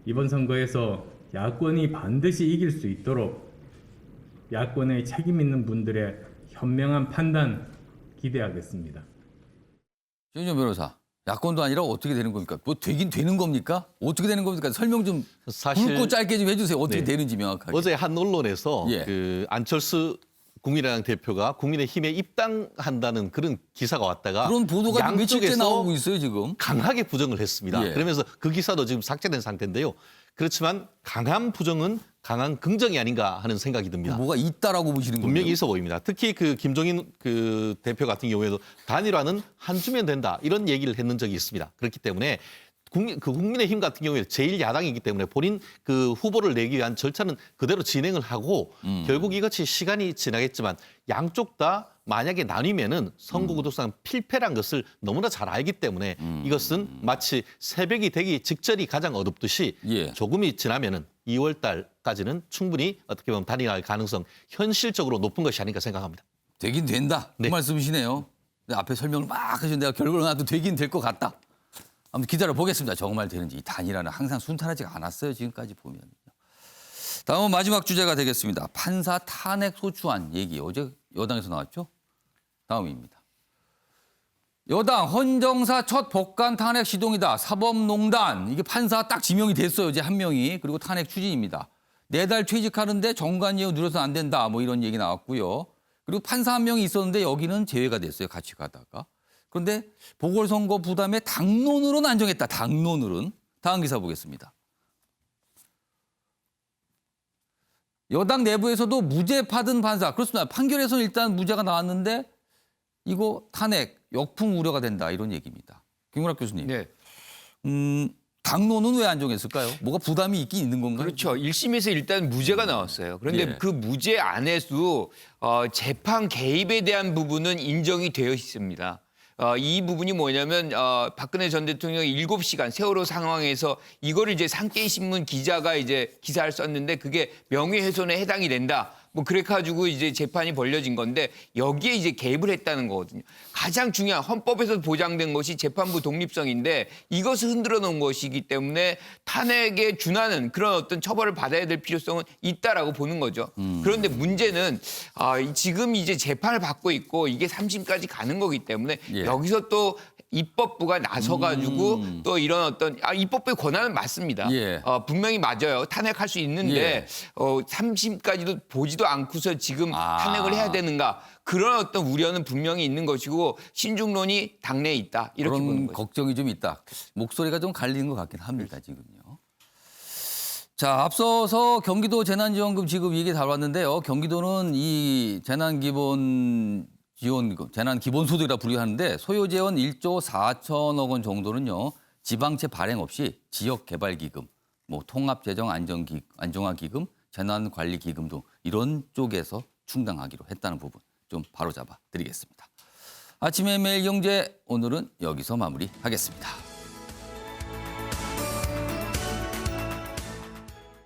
이번 선거에서 야권이 반드시 이길 수 있도록 야권의 책임 있는 분들의 현명한 판단 기대하겠습니다. 최윤정 변호사, 야권도 아니라 어떻게 되는 겁니까? 뭐 되긴 되는 겁니까? 어떻게 되는 겁니까? 설명 좀 굵고 짧게 좀 해주세요. 어떻게 되는지 명확하게. 어제 한 언론에서 그 안철수 국민의당 대표가 국민의힘에 입당한다는 그런 기사가 왔다가 그런 보도가 며칠째 나오고 있어요 지금. 강하게 부정을 했습니다. 그러면서 그 기사도 지금 삭제된 상태인데요. 그렇지만 강한 부정은 강한 긍정이 아닌가 하는 생각이 듭니다. 뭐가 있다라고 보시는 거예요? 분명히 있어 보입니다. 특히 그 김종인 그 대표 같은 경우에도 단일화는 한 주면 된다 이런 얘기를 했는 적이 있습니다. 그렇기 때문에 국민의힘 같은 경우에 제1야당이기 때문에 본인 그 후보를 내기 위한 절차는 그대로 진행을 하고 결국 이것이 시간이 지나겠지만 양쪽 다 만약에 나뉘면은 선거구도상 필패란 것을 너무나 잘 알기 때문에 이것은 마치 새벽이 되기 직전이 가장 어둡듯이 조금이 지나면은 2월 달까지는 충분히 어떻게 보면 단일화할 가능성 현실적으로 높은 것이 아닌가 생각합니다. 되긴 된다. 그 말씀이시네요. 근데 앞에 설명을 막 하셨는데 내가 결과를 나도 되긴 될 것 같다. 아무튼 기다려 보겠습니다. 정말 되는지. 이 단일화는 항상 순탄하지가 않았어요. 지금까지 보면. 다음은 마지막 주제가 되겠습니다. 판사 탄핵 소추안 얘기. 어제 여당에서 나왔죠? 다음입니다. 여당 헌정사 첫 법관 탄핵 시동이다. 사법농단. 이게 판사 딱 지명이 됐어요. 이제 한 명이. 그리고 탄핵 추진입니다. 4달 퇴직하는데 정관예우 누려서 안 된다. 뭐 이런 얘기 나왔고요. 그리고 판사 한 명이 있었는데 여기는 제외가 됐어요. 같이 가다가. 그런데 보궐선거 부담에 당론으로는 안정했다. 당론으로는. 다음 기사 보겠습니다. 여당 내부에서도 무죄 받은 판사. 그렇습니다. 판결에서는 일단 무죄가 나왔는데 이거 탄핵, 역풍 우려가 된다 이런 얘기입니다. 김문학 교수님. 네. 당론은 왜 안 정했을까요? 뭐가 부담이 있긴 있는 건가요? 그렇죠. 1심에서 일단 무죄가 나왔어요. 그런데 예. 그 무죄 안에도 재판 개입에 대한 부분은 인정이 되어 있습니다. 이 부분이 뭐냐면 박근혜 전 대통령이 7시간 세월호 상황에서 이거를 이제 상케이 신문 기자가 이제 기사를 썼는데 그게 명예훼손에 해당이 된다. 뭐 그래 가지고 이제 재판이 벌려진 건데 여기에 이제 개입을 했다는 거거든요. 가장 중요한 헌법에서 보장된 것이 재판부 독립성인데 이것을 흔들어 놓은 것이기 때문에 탄핵에 준하는 그런 어떤 처벌을 받아야 될 필요성은 있다라고 보는 거죠. 그런데 문제는 지금 이제 재판을 받고 있고 이게 3심까지 가는 거기 때문에 예. 여기서 또 입법부가 나서가지고 또 이런 어떤 입법부의 권한은 맞습니다. 예. 분명히 맞아요. 탄핵할 수 있는데 예. 3심까지도 보지도 않고서 지금 탄핵을 해야 되는가 그런 어떤 우려는 분명히 있는 것이고 신중론이 당내에 있다 이렇게 보는 그런 거죠. 걱정이 좀 있다. 목소리가 좀 갈리는 것 같긴 합니다. 지금요. 자, 앞서서 경기도 재난지원금 지급 얘기 다뤘는데요. 경기도는 이 재난기본소득이라 불리하는데 소요재원 1조 4천억 원 정도는요. 지방채 발행 없이 지역개발기금, 뭐 통합재정안정화기금, 재난관리기금 등 이런 쪽에서 충당하기로 했다는 부분 좀 바로잡아 드리겠습니다. 아침의 매일경제 오늘은 여기서 마무리하겠습니다.